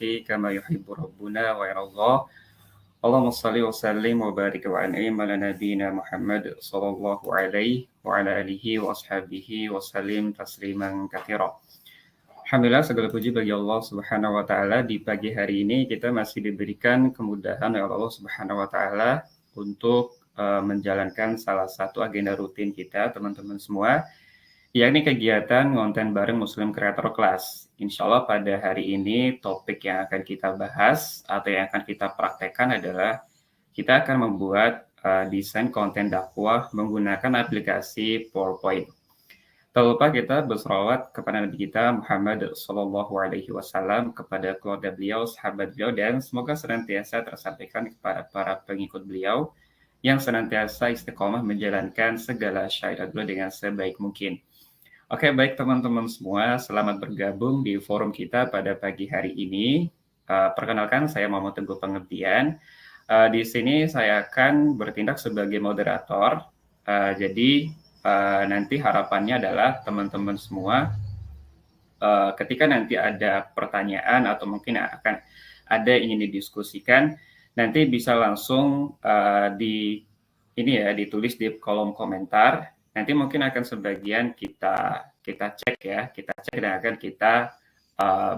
كما يحب ربنا ويرضى اللهم صل وسلم وبارك وأنعم على نبينا محمد صلى الله عليه وعلى آله وأصحابه وسلم تسليما كثيرا. Alhamdulillah segala puji bagi Allah Subhanahu wa taala. Di pagi hari ini kita masih diberikan kemudahan oleh Allah Subhanahu wa taala untuk menjalankan salah satu agenda rutin kita teman-teman semua, yakni kegiatan ngonten bareng Muslim Creator Class. Insya Allah pada hari ini topik yang akan kita bahas atau yang akan kita praktekkan adalah kita akan membuat desain konten dakwah menggunakan aplikasi PowerPoint. Tak lupa kita bersolawat kepada Nabi kita Muhammad Sallallahu Alaihi Wasallam, kepada keluarga beliau, sahabat beliau, dan semoga senantiasa tersampaikan kepada para pengikut beliau yang senantiasa istiqomah menjalankan segala syariat beliau dengan sebaik mungkin. Oke, baik teman-teman semua, selamat bergabung di forum kita pada pagi hari ini. Perkenalkan, saya Muhammad Teguh Pengabdian. Di sini saya akan bertindak sebagai moderator. Jadi nanti harapannya adalah teman-teman semua, ketika nanti ada pertanyaan atau mungkin akan ada ingin didiskusikan, nanti bisa langsung ditulis di kolom komentar. Nanti mungkin akan sebagian kita cek dan akan kita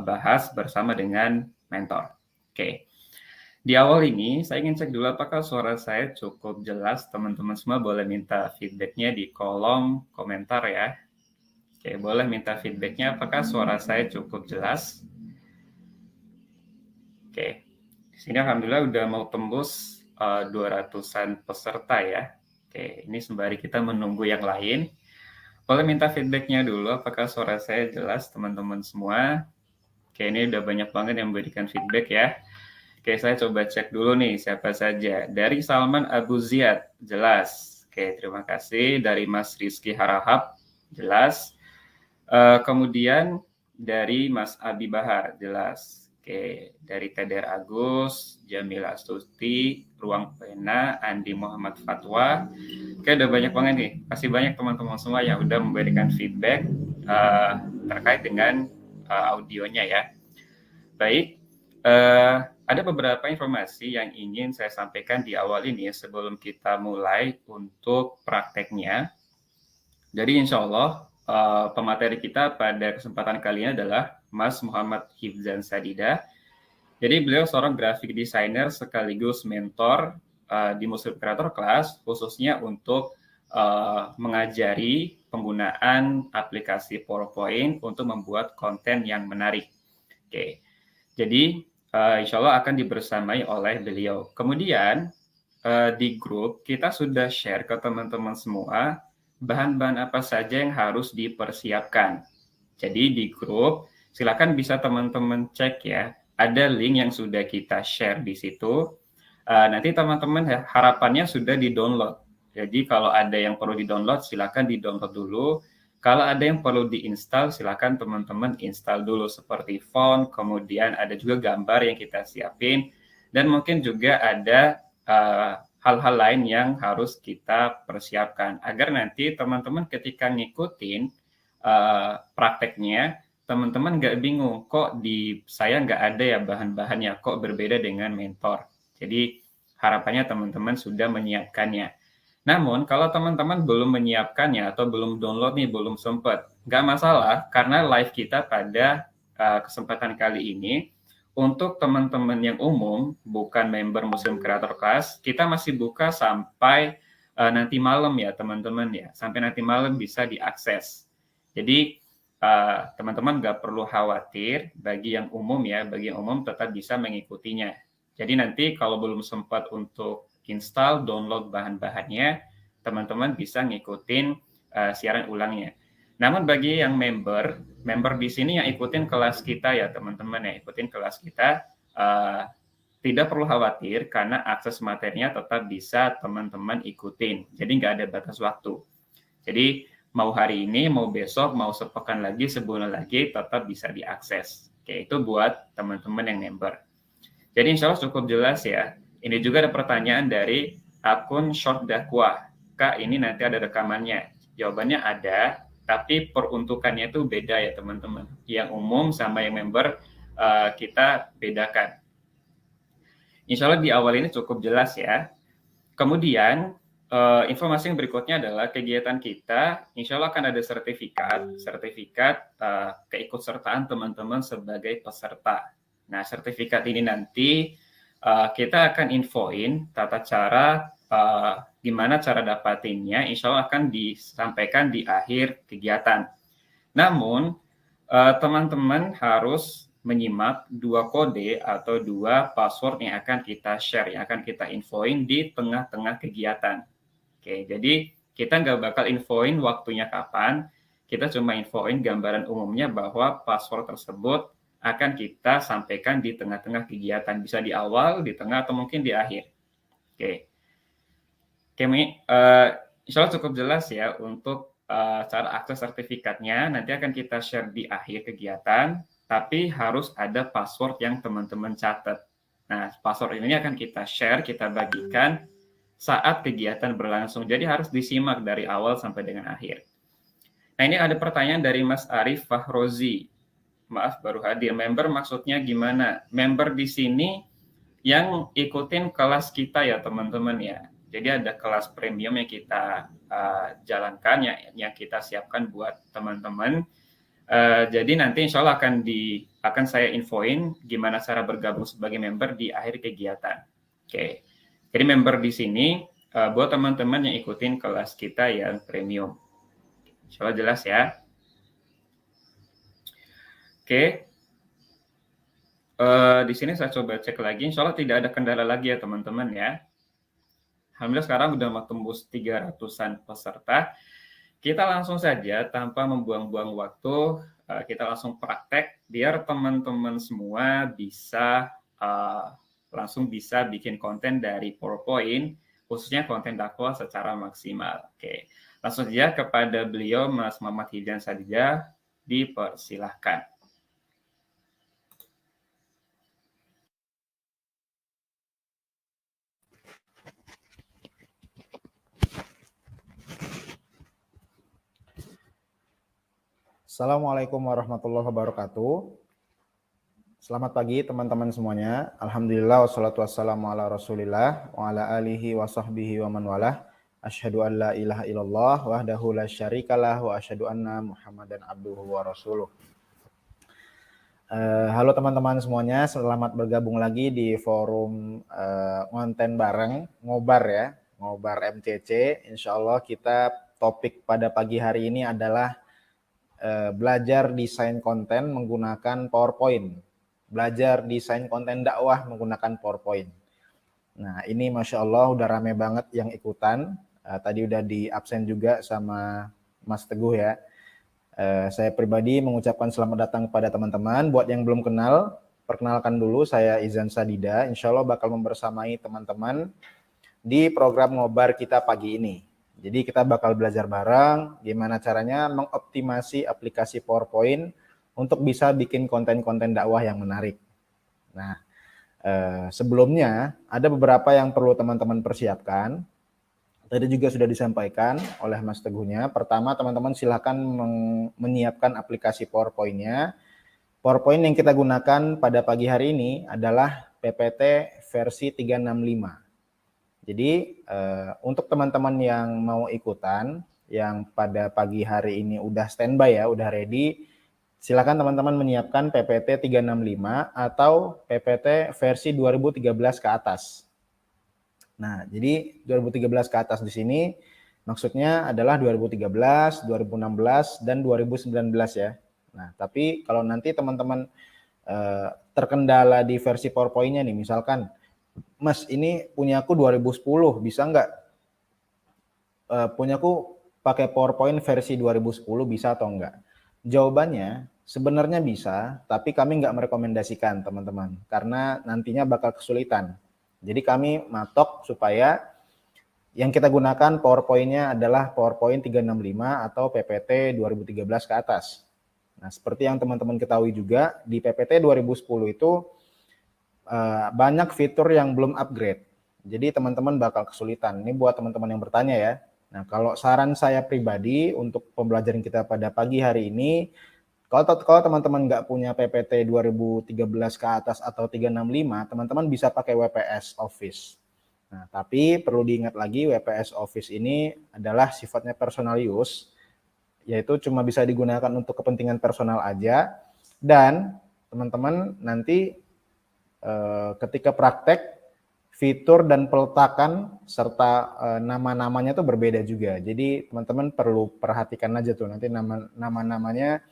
bahas bersama dengan mentor. Oke. Di awal ini saya ingin cek dulu apakah suara saya cukup jelas. Teman-teman semua boleh minta feedbacknya di kolom komentar ya. Oke, boleh minta feedbacknya apakah suara saya cukup jelas. Oke. Di sini alhamdulillah udah mau tembus 200-an peserta ya. Oke, ini sembari kita menunggu yang lain. Boleh minta feedbacknya dulu, apakah suara saya jelas teman-teman semua? Oke, ini udah banyak banget yang memberikan feedback ya. Oke, saya coba cek dulu nih siapa saja. Dari Salman Abu Ziyad, jelas. Oke, terima kasih. Dari Mas Rizky Harahap, jelas. Kemudian dari Mas Abi Bahar, jelas. Oke, dari Teder Agus, Jamila Astuti, Ruang Pena, Andi Muhammad Fatwa. Oke, udah banyak banget nih. Kasih banyak teman-teman semua yang udah memberikan feedback terkait dengan audionya ya. Baik, ada beberapa informasi yang ingin saya sampaikan di awal ini sebelum kita mulai untuk prakteknya. Jadi insya Allah pemateri kita pada kesempatan kali ini adalah Mas Muhammad Hifzan Sadida. Jadi beliau seorang graphic designer sekaligus mentor di Muslim Creator Class, khususnya untuk mengajari penggunaan aplikasi PowerPoint untuk membuat konten yang menarik. Oke, jadi insya Allah akan dibersamai oleh beliau. Kemudian di grup kita sudah share ke teman-teman semua bahan-bahan apa saja yang harus dipersiapkan. Jadi di grup silakan bisa teman-teman cek ya, ada link yang sudah kita share di situ. Nanti teman-teman harapannya sudah di-download. Jadi kalau ada yang perlu di-download silakan di-download dulu. Kalau ada yang perlu diinstal, silakan teman-teman install dulu seperti font, kemudian ada juga gambar yang kita siapin, dan mungkin juga ada hal-hal lain yang harus kita persiapkan agar nanti teman-teman ketika ngikutin prakteknya, teman-teman nggak bingung, kok di saya nggak ada ya bahan-bahannya, kok berbeda dengan mentor. Jadi harapannya teman-teman sudah menyiapkannya. Namun, kalau teman-teman belum menyiapkannya atau belum download nih, belum sempat, nggak masalah, karena live kita pada kesempatan kali ini, untuk teman-teman yang umum, bukan member Muslim Creator Class, kita masih buka sampai nanti malam ya, teman-teman ya. Sampai nanti malam bisa diakses. Jadi, teman-teman nggak perlu khawatir, bagi yang umum ya, bagi yang umum tetap bisa mengikutinya. Jadi nanti kalau belum sempat untuk install, download bahan-bahannya, teman-teman bisa ngikutin siaran ulangnya. Namun bagi yang member di sini yang ikutin kelas kita ya teman-teman ya, ikutin kelas kita, tidak perlu khawatir karena akses materinya tetap bisa teman-teman ikutin. Jadi nggak ada batas waktu. Jadi mau hari ini, mau besok, mau sepekan lagi, sebulan lagi, tetap bisa diakses. Oke, itu buat teman-teman yang member. Jadi insya Allah cukup jelas ya. Ini juga ada pertanyaan dari akun Short Dakwah. Kak, ini nanti ada rekamannya. Jawabannya ada, tapi peruntukannya itu beda ya teman-teman. Yang umum sama yang member kita bedakan. Insya Allah di awal ini cukup jelas ya. Kemudian informasi yang berikutnya adalah kegiatan kita, insya Allah akan ada sertifikat keikutsertaan teman-teman sebagai peserta. Nah, sertifikat ini nanti kita akan infoin tata cara gimana cara dapatinnya, insya Allah akan disampaikan di akhir kegiatan. Namun, teman-teman harus menyimak 2 kode atau 2 password yang akan kita share, yang akan kita infoin di tengah-tengah kegiatan. Oke, jadi kita nggak bakal infoin waktunya kapan, kita cuma infoin gambaran umumnya bahwa password tersebut akan kita sampaikan di tengah-tengah kegiatan, bisa di awal, di tengah, atau mungkin di akhir. Oke, insya Allah cukup jelas ya untuk cara akses sertifikatnya. Nanti akan kita share di akhir kegiatan, tapi harus ada password yang teman-teman catat. Nah, password ini akan kita share, kita bagikan saat kegiatan berlangsung. Jadi harus disimak dari awal sampai dengan akhir. Nah, ini ada pertanyaan dari Mas Arif Fahrozi. Maaf, baru hadir. Member maksudnya gimana? Member di sini yang ikutin kelas kita ya, teman-teman ya. Jadi ada kelas premium yang kita jalankan, yang kita siapkan buat teman-teman. Jadi nanti insya Allah akan saya infoin gimana cara bergabung sebagai member di akhir kegiatan. Oke, jadi member di sini buat teman-teman yang ikutin kelas kita yang premium. Insya Allah jelas ya. Oke, di sini saya coba cek lagi. Insya Allah tidak ada kendala lagi ya teman-teman ya. Alhamdulillah sekarang udah mau tembus 300-an peserta. Kita langsung saja tanpa membuang-buang waktu, kita langsung praktek biar teman-teman semua bisa langsung bisa bikin konten dari PowerPoint, khususnya konten dakwah secara maksimal. Oke, langsung saja kepada beliau Mas Muhammad Hidayat Sadijah, dipersilahkan. Assalamualaikum warahmatullahi wabarakatuh. Selamat pagi teman-teman semuanya. Alhamdulillah wassalatu wassalamu ala Rasulillah wa ala alihi wa sahbihi wa man walah. Asyhadu an la ilaha illallah wahdahu la syarikalah wa asyhadu anna Muhammadan abduhu wa rasuluh. Halo teman-teman semuanya, selamat bergabung lagi di forum konten bareng Ngobar ya, Ngobar MCC. Insyaallah kita topik pada pagi hari ini adalah belajar desain konten menggunakan PowerPoint. Belajar desain konten dakwah menggunakan PowerPoint. Nah, ini Masya Allah udah rame banget yang ikutan. Tadi udah di absen juga sama Mas Teguh ya. Saya pribadi mengucapkan selamat datang kepada teman-teman. Buat yang belum kenal, perkenalkan dulu, saya Izan Sadida. Insya Allah bakal membersamai teman-teman di program Ngobar kita pagi ini. Jadi kita bakal belajar bareng gimana caranya mengoptimasi aplikasi PowerPoint untuk bisa bikin konten-konten dakwah yang menarik. Nah, sebelumnya ada beberapa yang perlu teman-teman persiapkan. Tadi juga sudah disampaikan oleh Mas Teguhnya. Pertama, teman-teman silakan menyiapkan aplikasi PowerPoint-nya. PowerPoint yang kita gunakan pada pagi hari ini adalah PPT versi 365. Jadi untuk teman-teman yang mau ikutan, yang pada pagi hari ini udah standby ya, udah ready, silakan teman-teman menyiapkan PPT 365 atau PPT versi 2013 ke atas. Nah, jadi 2013 ke atas di sini maksudnya adalah 2013, 2016, dan 2019 ya. Nah, tapi kalau nanti teman-teman terkendala di versi PowerPoint-nya nih, misalkan Mas, ini punyaku 2010, bisa nggak? Punyaku pakai PowerPoint versi 2010, bisa atau enggak? Jawabannya sebenarnya bisa, tapi kami nggak merekomendasikan teman-teman, karena nantinya bakal kesulitan. Jadi kami matok supaya yang kita gunakan PowerPoint-nya adalah PowerPoint 365 atau PPT 2013 ke atas. Nah, seperti yang teman-teman ketahui juga, di PPT 2010 itu banyak fitur yang belum upgrade. Jadi teman-teman bakal kesulitan. Ini buat teman-teman yang bertanya ya. Nah, kalau saran saya pribadi untuk pembelajaran kita pada pagi hari ini, Kalau teman-teman nggak punya PPT 2013 ke atas atau 365, teman-teman bisa pakai WPS Office. Nah, tapi perlu diingat lagi, WPS Office ini adalah sifatnya personal use, yaitu cuma bisa digunakan untuk kepentingan personal aja, dan teman-teman nanti ketika praktek, fitur dan peletakan serta nama-namanya tuh berbeda juga. Jadi teman-teman perlu perhatikan aja tuh, nanti nama-namanya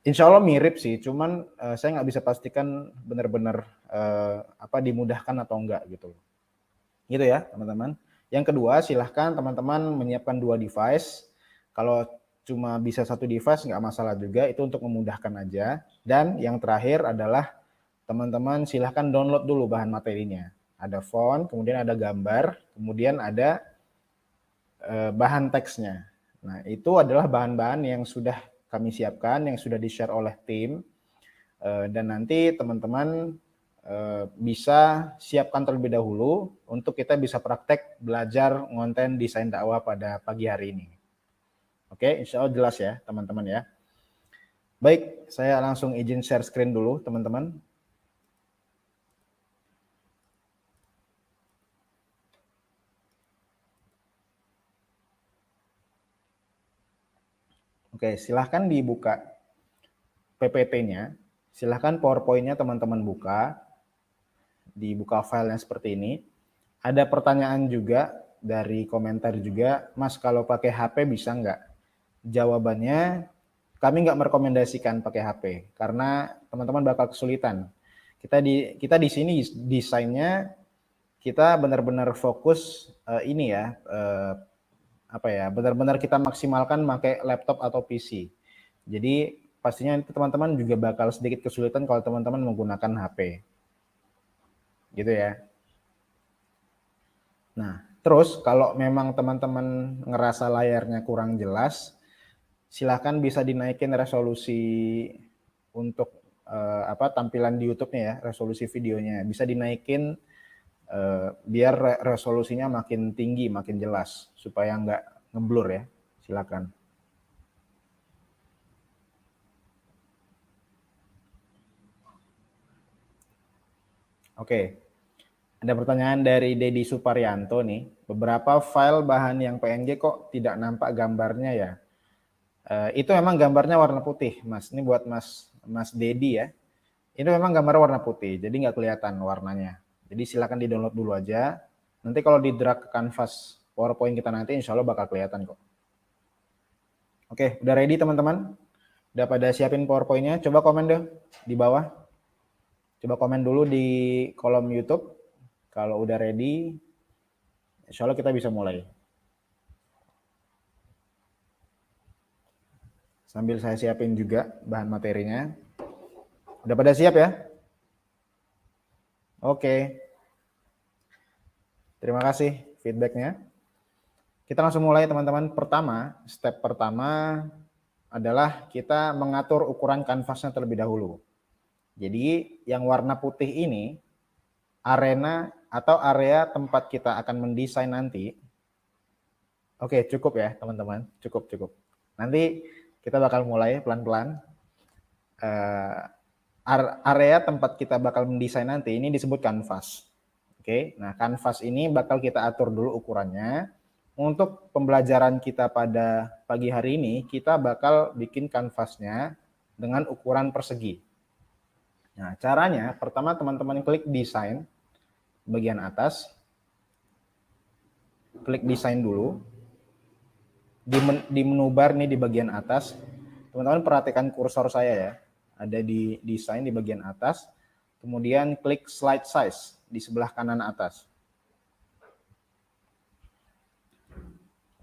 insya Allah mirip sih, cuman saya nggak bisa pastikan benar-benar dimudahkan atau enggak gitu. Gitu ya teman-teman. Yang kedua, silahkan teman-teman menyiapkan 2 device. Kalau cuma bisa 1 device nggak masalah juga, itu untuk memudahkan aja. Dan yang terakhir adalah teman-teman silahkan download dulu bahan materinya. Ada font, kemudian ada gambar, kemudian ada bahan teksnya. Nah, itu adalah bahan-bahan yang sudah kami siapkan, yang sudah di-share oleh tim, dan nanti teman-teman bisa siapkan terlebih dahulu untuk kita bisa praktek belajar konten desain dakwah pada pagi hari ini. Oke, insya Allah jelas ya teman-teman ya. Baik, saya langsung izin share screen dulu teman-teman. Oke, silahkan dibuka PPT-nya, silahkan PowerPoint-nya teman-teman buka, dibuka file yang seperti ini. Ada pertanyaan juga dari komentar juga, Mas kalau pakai HP bisa nggak? Jawabannya, kami nggak merekomendasikan pakai HP, karena teman-teman bakal kesulitan. Kita di sini desainnya, kita benar-benar fokus benar-benar kita maksimalkan pakai laptop atau PC. Jadi pastinya itu teman-teman juga bakal sedikit kesulitan kalau teman-teman menggunakan HP. Gitu ya. Nah, terus kalau memang teman-teman ngerasa layarnya kurang jelas, silakan bisa dinaikin resolusi untuk tampilan di YouTube-nya ya, resolusi videonya. Bisa dinaikin biar resolusinya makin tinggi, makin jelas, supaya nggak ngeblur ya. Silakan. Oke, ada pertanyaan dari Dedi Suparyanto nih. Beberapa file bahan yang PNG kok tidak nampak gambarnya ya? Itu memang gambarnya warna putih, Mas. Ini buat Mas Dedi ya. Itu memang gambar warna putih, jadi nggak kelihatan warnanya. Jadi silakan di-download dulu aja. Nanti kalau di-drag ke kanvas PowerPoint kita nanti, insya Allah bakal kelihatan kok. Oke, udah ready teman-teman? Udah pada siapin PowerPoint-nya? Coba komen deh di bawah. Coba komen dulu di kolom YouTube. Kalau udah ready, insya Allah kita bisa mulai. Sambil saya siapin juga bahan materinya. Udah pada siap ya? Oke. Terima kasih feedbacknya. Kita langsung mulai teman-teman. Step pertama adalah kita mengatur ukuran kanvasnya terlebih dahulu. Jadi yang warna putih ini arena atau area tempat kita akan mendesain nanti. Oke, cukup ya teman-teman, cukup. Nanti kita bakal mulai pelan-pelan. Area tempat kita bakal mendesain nanti ini disebut kanvas. Oke, nah kanvas ini bakal kita atur dulu ukurannya. Untuk pembelajaran kita pada pagi hari ini, kita bakal bikin kanvasnya dengan ukuran persegi. Nah, caranya pertama teman-teman klik desain bagian atas. Klik desain dulu. Di menu bar nih di bagian atas. Teman-teman perhatikan kursor saya ya. Ada di desain di bagian atas. Kemudian klik slide size di sebelah kanan atas.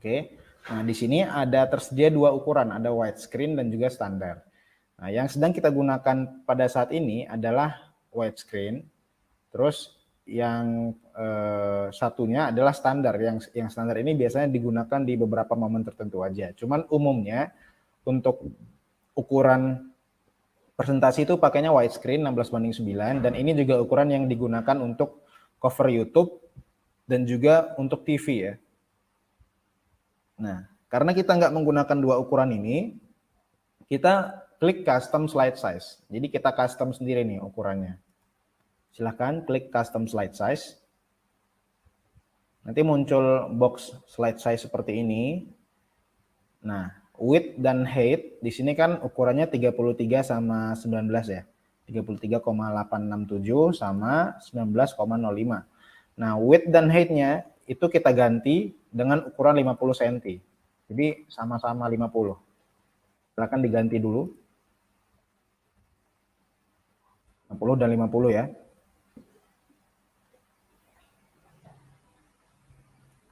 Oke. Nah, di sini ada tersedia 2 ukuran, ada widescreen dan juga standar. Nah, yang sedang kita gunakan pada saat ini adalah widescreen. Terus yang satunya adalah standar. Yang standar ini biasanya digunakan di beberapa momen tertentu aja. Cuman umumnya untuk ukuran presentasi itu pakainya widescreen 16:9 dan ini juga ukuran yang digunakan untuk cover YouTube dan juga untuk TV ya. Nah, karena kita nggak menggunakan 2 ukuran ini, kita klik custom slide size. Jadi kita custom sendiri nih ukurannya. Silahkan klik custom slide size. Nanti muncul box slide size seperti ini. Nah, width dan height di sini kan ukurannya 33 sama 19 ya. 33,867 sama 19,05. Nah, width dan height-nya itu kita ganti dengan ukuran 50 cm. Jadi sama-sama 50. Silakan diganti dulu. 50 dan 50 ya.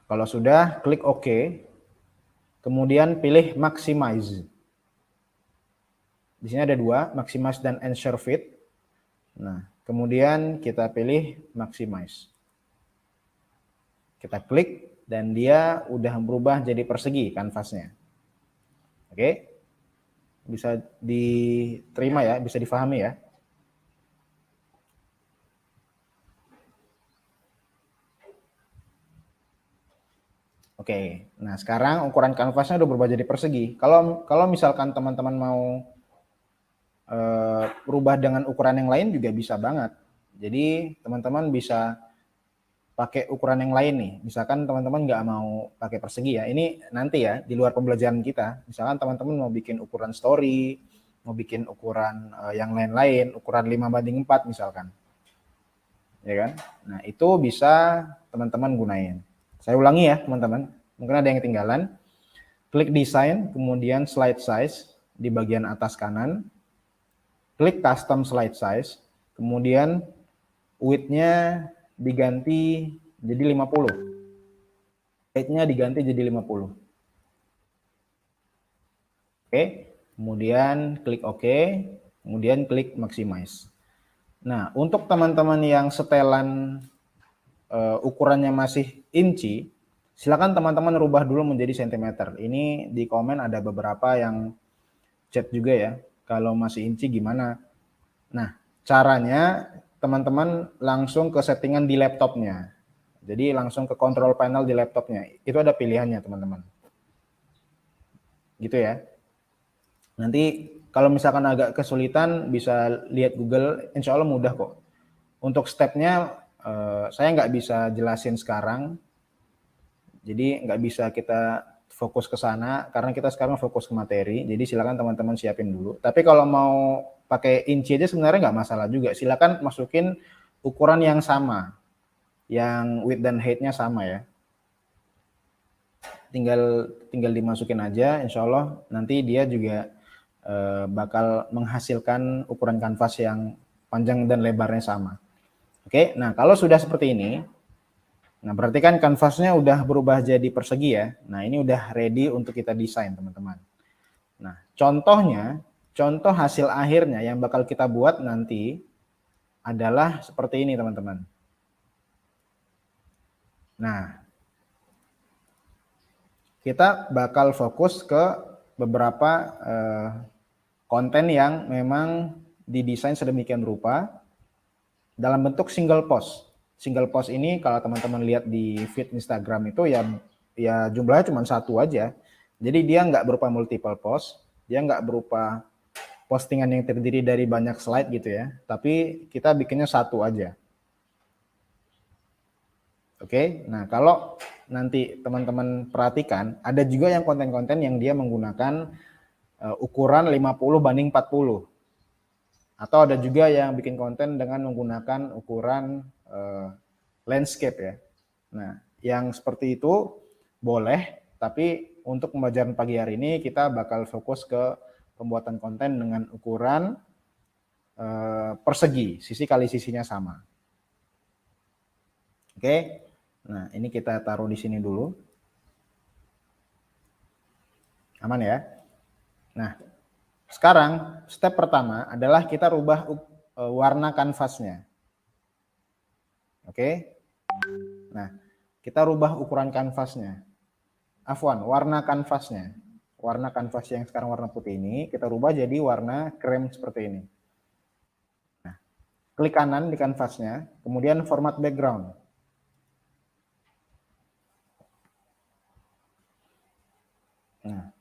Kalau sudah, klik OK. Kemudian pilih Maximize. Di sini ada dua, Maximize dan Ensure Fit. Nah, kemudian kita pilih Maximize. Kita klik dan dia udah berubah jadi persegi kanvasnya. Oke. Bisa diterima ya, bisa difahami ya. Oke, nah sekarang ukuran kanvasnya udah berubah jadi persegi. Kalau misalkan teman-teman mau berubah dengan ukuran yang lain juga bisa banget. Jadi teman-teman bisa pakai ukuran yang lain nih. Misalkan teman-teman nggak mau pakai persegi ya. Ini nanti ya di luar pembelajaran kita. Misalkan teman-teman mau bikin ukuran story, mau bikin ukuran yang lain-lain, ukuran 5:4 misalkan. Ya kan? Nah, itu bisa teman-teman gunain. Saya ulangi ya, teman-teman. Mungkin ada yang ketinggalan. Klik desain, kemudian slide size di bagian atas kanan. Klik custom slide size, kemudian width-nya diganti jadi 50. Height-nya diganti jadi 50. Oke, kemudian klik OK, kemudian klik maximize. Nah, untuk teman-teman yang setelan ukurannya masih inci, silakan teman-teman rubah dulu menjadi sentimeter. Ini di komen ada beberapa yang chat juga ya, kalau masih inci gimana. Nah, caranya teman-teman langsung ke settingan di laptopnya. Jadi langsung ke control panel di laptopnya. Itu ada pilihannya teman-teman. Gitu ya. Nanti kalau misalkan agak kesulitan bisa lihat Google, insya Allah mudah kok. Untuk stepnya saya nggak bisa jelasin sekarang, jadi nggak bisa kita fokus ke sana karena kita sekarang fokus ke materi. Jadi silakan teman-teman siapin dulu. Tapi kalau mau pakai inci aja sebenarnya nggak masalah juga. Silakan masukin ukuran yang sama, yang width dan height-nya sama ya. Tinggal dimasukin aja, insya Allah nanti dia juga bakal menghasilkan ukuran kanvas yang panjang dan lebarnya sama. Oke, nah kalau sudah seperti ini, nah berarti kan kanvasnya udah berubah jadi persegi ya. Nah ini udah ready untuk kita desain teman-teman. Nah contoh hasil akhirnya yang bakal kita buat nanti adalah seperti ini teman-teman. Nah, kita bakal fokus ke beberapa konten yang memang didesain sedemikian rupa dalam bentuk single post. Single post ini kalau teman-teman lihat di feed Instagram itu ya jumlahnya cuma satu aja. Jadi dia nggak berupa multiple post, dia nggak berupa postingan yang terdiri dari banyak slide gitu ya. Tapi kita bikinnya satu aja. Oke, nah kalau nanti teman-teman perhatikan, ada juga yang konten-konten yang dia menggunakan ukuran 50:40. Atau ada juga yang bikin konten dengan menggunakan ukuran landscape ya. Nah, yang seperti itu boleh, tapi untuk pembelajaran pagi hari ini kita bakal fokus ke pembuatan konten dengan ukuran persegi, sisi kali sisinya sama. Oke, nah ini kita taruh di sini dulu. Aman ya? Nah, sekarang step pertama adalah kita rubah warna kanvasnya. Oke. Nah, kita rubah ukuran kanvasnya. Afwan, warna kanvasnya. Warna kanvas yang sekarang warna putih ini kita rubah jadi warna krem seperti ini. Nah, klik kanan di kanvasnya, kemudian format background. Nah,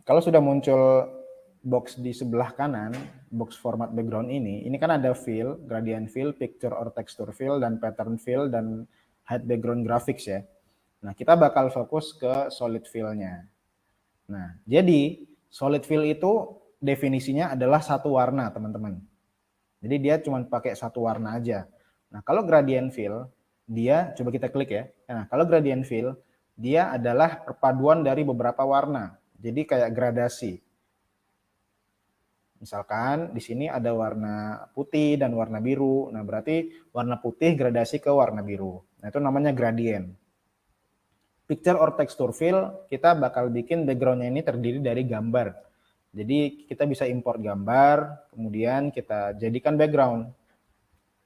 kalau sudah muncul box di sebelah kanan, box format background ini kan ada fill, gradient fill, picture or texture fill, dan pattern fill, dan hide background graphics ya. Nah, kita bakal fokus ke solid fill-nya. Nah, jadi solid fill itu definisinya adalah satu warna, teman-teman. Jadi dia cuma pakai satu warna aja. Nah, kalau gradient fill, dia, coba kita klik ya. Nah, kalau gradient fill, dia adalah perpaduan dari beberapa warna. Jadi kayak gradasi. Misalkan di sini ada warna putih dan warna biru. Nah, berarti warna putih gradasi ke warna biru. Nah, itu namanya gradient. Picture or texture fill, kita bakal bikin background-nya ini terdiri dari gambar. Jadi kita bisa import gambar, kemudian kita jadikan background.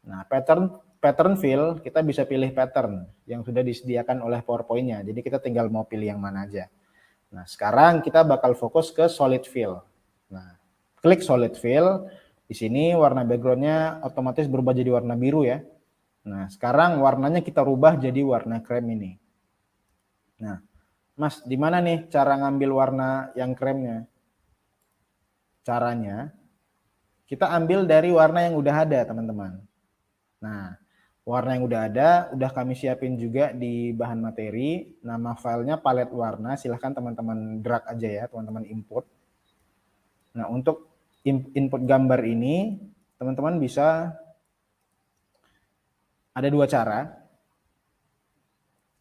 Nah, pattern fill, kita bisa pilih pattern yang sudah disediakan oleh PowerPoint-nya. Jadi kita tinggal mau pilih yang mana aja. Nah, sekarang kita bakal fokus ke solid fill. Nah, klik solid fill. Di sini warna background-nya otomatis berubah jadi warna biru ya. Nah, sekarang warnanya kita rubah jadi warna krem ini. Nah, Mas, di mana nih cara ngambil warna yang kremnya? Caranya, kita ambil dari warna yang udah ada, teman-teman. Nah, warna yang udah ada, udah kami siapin juga di bahan materi. Nama filenya palet warna, silahkan teman-teman drag aja ya, teman-teman input. Nah, untuk input gambar ini, teman-teman bisa ada dua cara.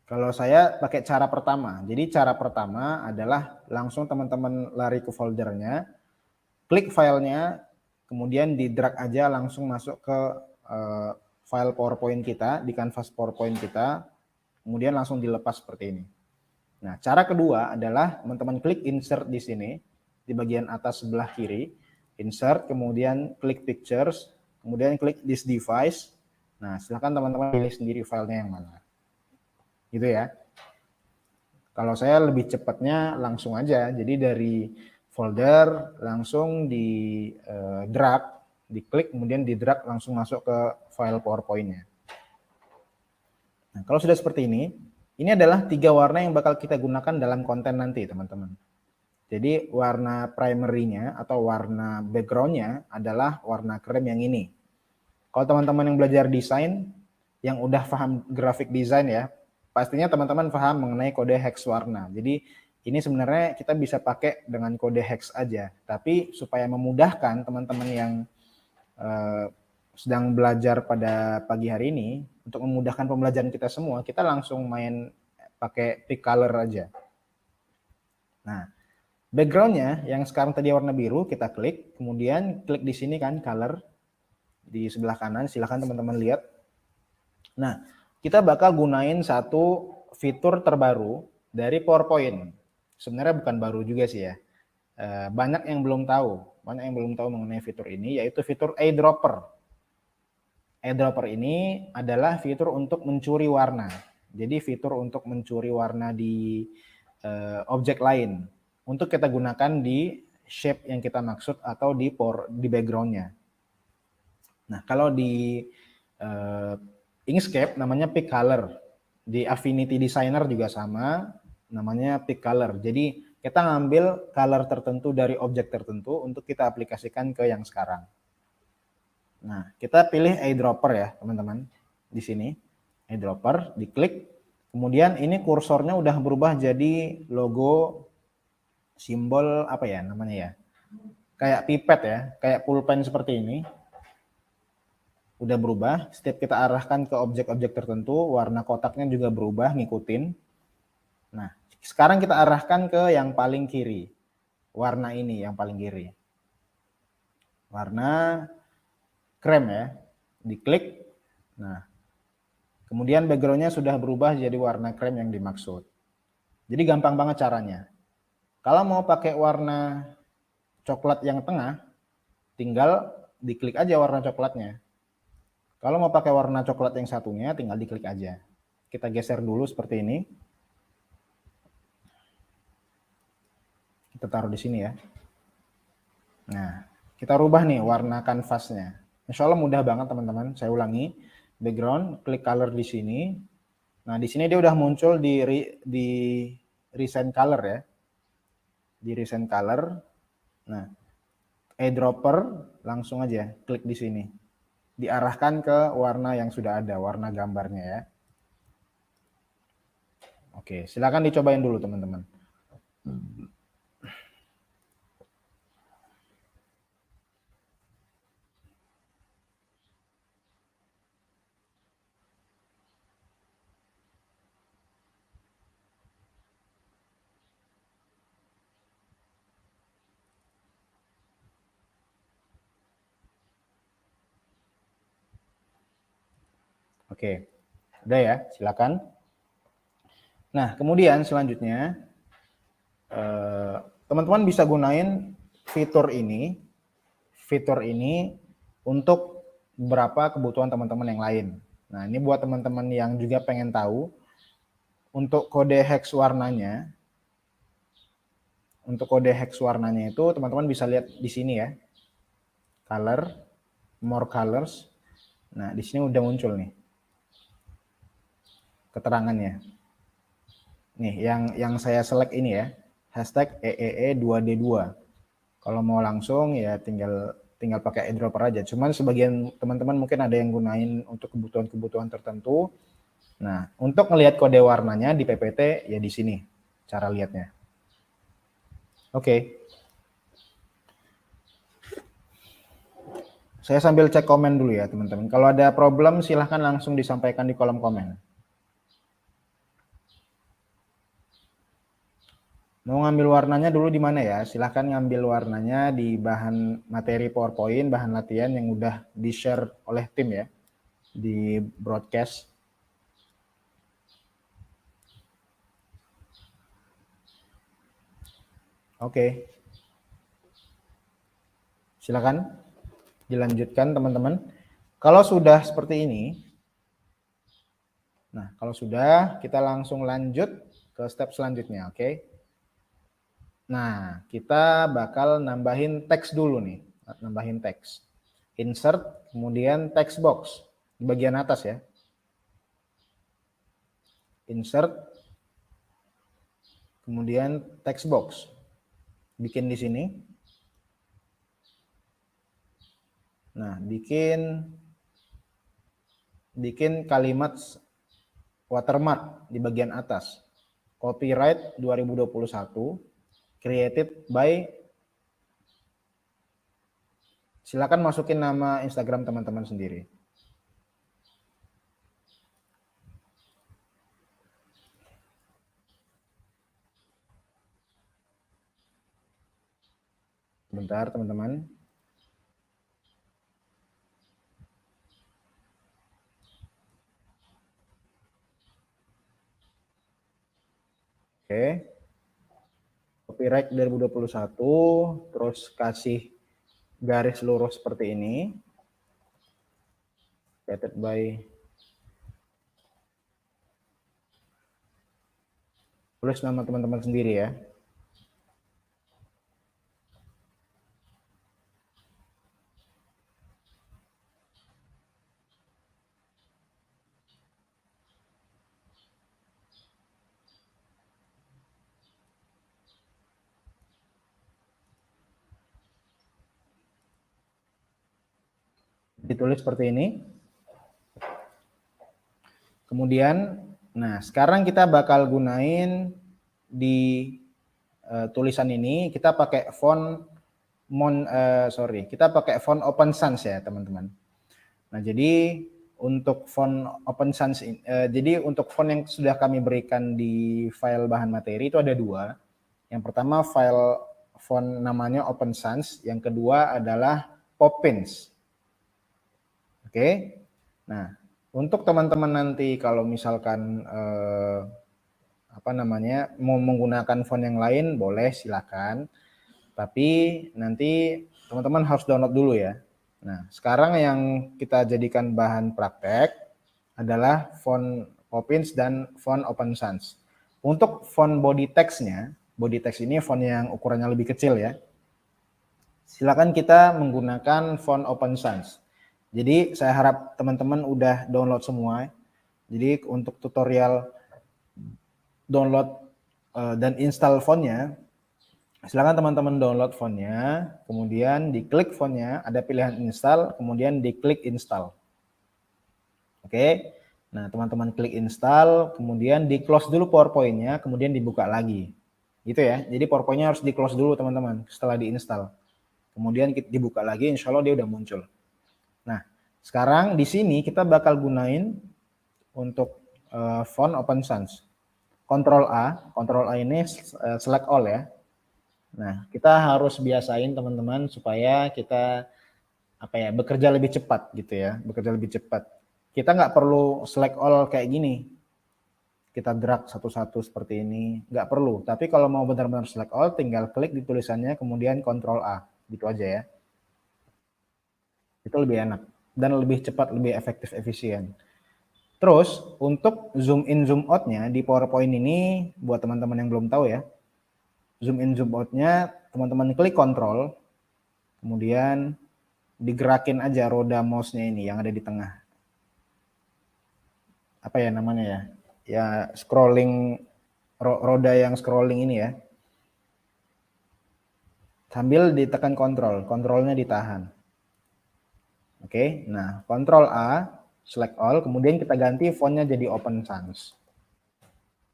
Kalau saya pakai cara pertama. Jadi cara pertama adalah langsung teman-teman lari ke foldernya, klik filenya, kemudian di drag aja langsung masuk ke file PowerPoint kita, di kanvas PowerPoint kita, kemudian langsung dilepas seperti ini. Nah, cara kedua adalah teman-teman klik insert di sini, di bagian atas sebelah kiri, insert, kemudian klik pictures, kemudian klik this device. Nah, silakan teman-teman pilih sendiri filenya yang mana. Gitu ya. Kalau saya lebih cepatnya langsung aja, jadi dari folder langsung di drag, diklik kemudian di drag langsung masuk ke file PowerPoint-nya. Nah, kalau sudah seperti ini adalah 3 warna yang bakal kita gunakan dalam konten nanti, teman-teman. Jadi warna primary-nya atau warna background-nya adalah warna krem yang ini. Kalau teman-teman yang belajar desain, yang udah paham graphic design ya, pastinya teman-teman paham mengenai kode hex warna. Jadi ini sebenarnya kita bisa pakai dengan kode hex aja. Tapi supaya memudahkan teman-teman yang sedang belajar pada pagi hari ini, untuk memudahkan pembelajaran kita semua, kita langsung main pakai pick color aja. Nah, background-nya yang sekarang tadi warna biru, kita klik, kemudian klik di sini kan color di sebelah kanan, silahkan teman-teman lihat. Nah, kita bakal gunain satu fitur terbaru dari PowerPoint. Sebenarnya bukan baru juga sih ya. Banyak yang belum tahu mengenai fitur ini, yaitu fitur eyedropper. Eyedropper ini adalah fitur untuk mencuri warna. Jadi fitur untuk mencuri warna di objek lain untuk kita gunakan di shape yang kita maksud atau di background-nya. Nah, kalau di Inkscape namanya pick color. Di Affinity Designer juga sama, namanya pick color. Jadi kita ngambil color tertentu dari objek tertentu untuk kita aplikasikan ke yang sekarang. Nah, kita pilih eyedropper ya, teman-teman. Di sini, eyedropper, diklik. Kemudian ini kursornya udah berubah jadi logo simbol apa ya namanya ya? Kayak pipet ya, kayak pulpen seperti ini. Udah berubah, setiap kita arahkan ke objek-objek tertentu, warna kotaknya juga berubah, ngikutin. Nah, sekarang kita arahkan ke yang paling kiri. Warna ini yang paling kiri. Warna krem ya, diklik. Nah, kemudian background-nya sudah berubah jadi warna krem yang dimaksud. Jadi gampang banget caranya. Kalau mau pakai warna coklat yang tengah, tinggal diklik aja warna coklatnya. Kalau mau pakai warna coklat yang satunya, tinggal diklik aja. Kita geser dulu seperti ini. Kita taruh di sini ya. Nah, kita rubah nih warna kanvasnya. Insya Allah mudah banget teman-teman. Saya ulangi, background, klik color di sini. Nah, di sini dia udah muncul di recent color ya. Di recent color. Nah, eyedropper, langsung aja klik di sini. Diarahkan ke warna yang sudah ada, warna gambarnya ya. Oke, silakan dicobain dulu teman-teman. Oke, udah ya, silakan. Nah, kemudian selanjutnya teman-teman bisa gunain fitur ini untuk beberapa kebutuhan teman-teman yang lain. Nah, ini buat teman-teman yang juga pengen tahu untuk kode hex warnanya. Untuk kode hex warnanya itu teman-teman bisa lihat di sini ya. Color, more colors. Nah, di sini udah muncul nih keterangannya. Nih, yang saya select ini ya, hashtag EEE2D2. Kalau mau langsung ya tinggal pakai eyedropper aja. Cuman sebagian teman-teman mungkin ada yang gunain untuk kebutuhan-kebutuhan tertentu. Nah, untuk melihat kode warnanya di PPT ya di sini cara lihatnya. Oke. Saya sambil cek komen dulu ya teman-teman. Kalau ada problem silahkan langsung disampaikan di kolom komen. Mau ngambil warnanya dulu di mana ya? Silahkan ngambil warnanya di bahan materi PowerPoint, bahan latihan yang udah di-share oleh tim ya, di broadcast. Oke. Silakan dilanjutkan teman-teman. Kalau sudah seperti ini, nah kalau sudah kita langsung lanjut ke step selanjutnya, oke? Nah, kita bakal nambahin teks dulu nih, nambahin teks. Insert, kemudian text box di bagian atas ya. Insert, kemudian text box. Bikin di sini. Nah, bikin kalimat watermark di bagian atas. Copyright 2021, created by, silakan masukin nama Instagram teman-teman sendiri. Bentar teman-teman. Oke. Copyright 2021, terus kasih garis lurus seperti ini. Created by, tulis nama teman-teman sendiri ya. Ditulis seperti ini. Kemudian, nah sekarang kita bakal gunain di tulisan ini kita pakai font kita pakai font Open Sans ya teman-teman. Nah jadi untuk font Open Sans, jadi untuk font yang sudah kami berikan di file bahan materi itu ada dua. Yang pertama file font namanya Open Sans, yang kedua adalah Poppins. Oke. Nah, untuk teman-teman nanti kalau misalkan mau menggunakan font yang lain boleh silakan. Tapi nanti teman-teman harus download dulu ya. Nah, sekarang yang kita jadikan bahan praktek adalah font Poppins dan font Open Sans. Untuk font body text-nya, body text ini font yang ukurannya lebih kecil ya. Silakan kita menggunakan font Open Sans. Jadi saya harap teman-teman udah download semua. Jadi untuk tutorial download dan install fontnya Silakan teman-teman download fontnya, kemudian diklik fontnya, ada pilihan install, kemudian diklik install. Oke, nah teman-teman klik install, kemudian di close dulu PowerPoint-nya, kemudian dibuka lagi. Gitu ya, jadi PowerPoint-nya harus di close dulu teman-teman setelah diinstal. Kemudian dibuka lagi, insya Allah dia udah muncul. Nah, sekarang di sini kita bakal gunain untuk font Open Sans. Ctrl A ini select all ya. Nah, kita harus biasain teman-teman supaya kita bekerja lebih cepat gitu ya, bekerja lebih cepat. Kita nggak perlu select all kayak gini. Kita drag satu-satu seperti ini, nggak perlu. Tapi kalau mau benar-benar select all, tinggal klik di tulisannya, kemudian Ctrl A, gitu aja ya. Itu lebih enak dan lebih cepat, lebih efektif, efisien. Terus untuk zoom in zoom out-nya di PowerPoint ini buat teman-teman yang belum tahu ya. Zoom in zoom out-nya teman-teman klik kontrol, kemudian digerakin aja roda mouse-nya ini yang ada di tengah. Apa ya namanya ya? Ya scrolling, roda yang scrolling ini ya. Sambil ditekan kontrol, kontrolnya ditahan. Oke, nah kontrol A, select all, kemudian kita ganti fontnya jadi Open Sans.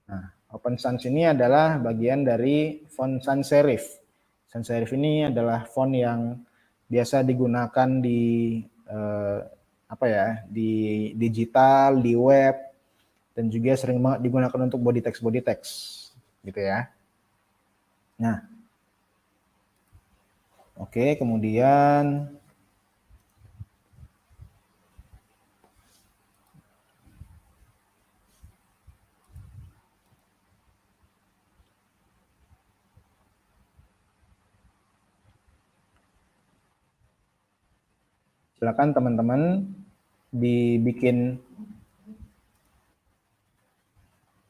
Nah, Open Sans ini adalah bagian dari font sans serif. Sans serif ini adalah font yang biasa digunakan di di digital, di web, dan juga sering banget digunakan untuk body text gitu ya. Nah, oke, kemudian silakan teman-teman dibikin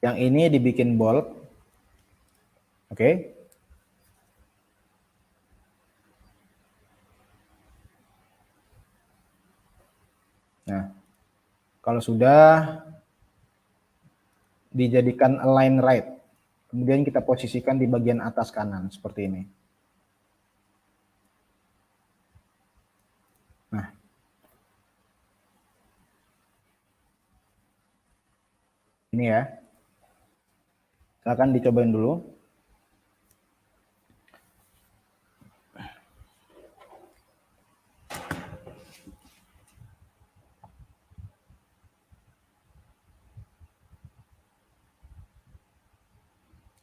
yang ini dibikin bold. Oke. Nah, kalau sudah dijadikan align right, kemudian kita posisikan di bagian atas kanan seperti ini. Nah, ini ya. Silakan dicobain dulu.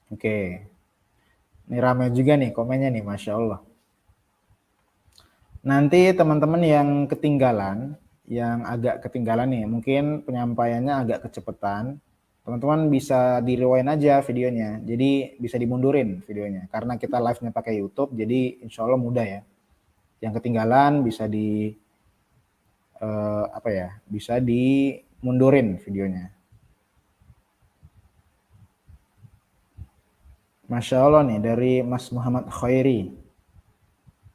Oke. Ini ramai juga nih komennya nih, Masya Allah. Nanti teman-teman yang ketinggalan, yang agak ketinggalan nih, mungkin penyampaiannya agak kecepatan, teman-teman bisa di rewind aja videonya, jadi bisa dimundurin videonya, karena kita live-nya pakai YouTube, jadi insya Allah mudah ya. Yang ketinggalan bisa bisa dimundurin videonya. Masya Allah nih dari Mas Muhammad Khairi,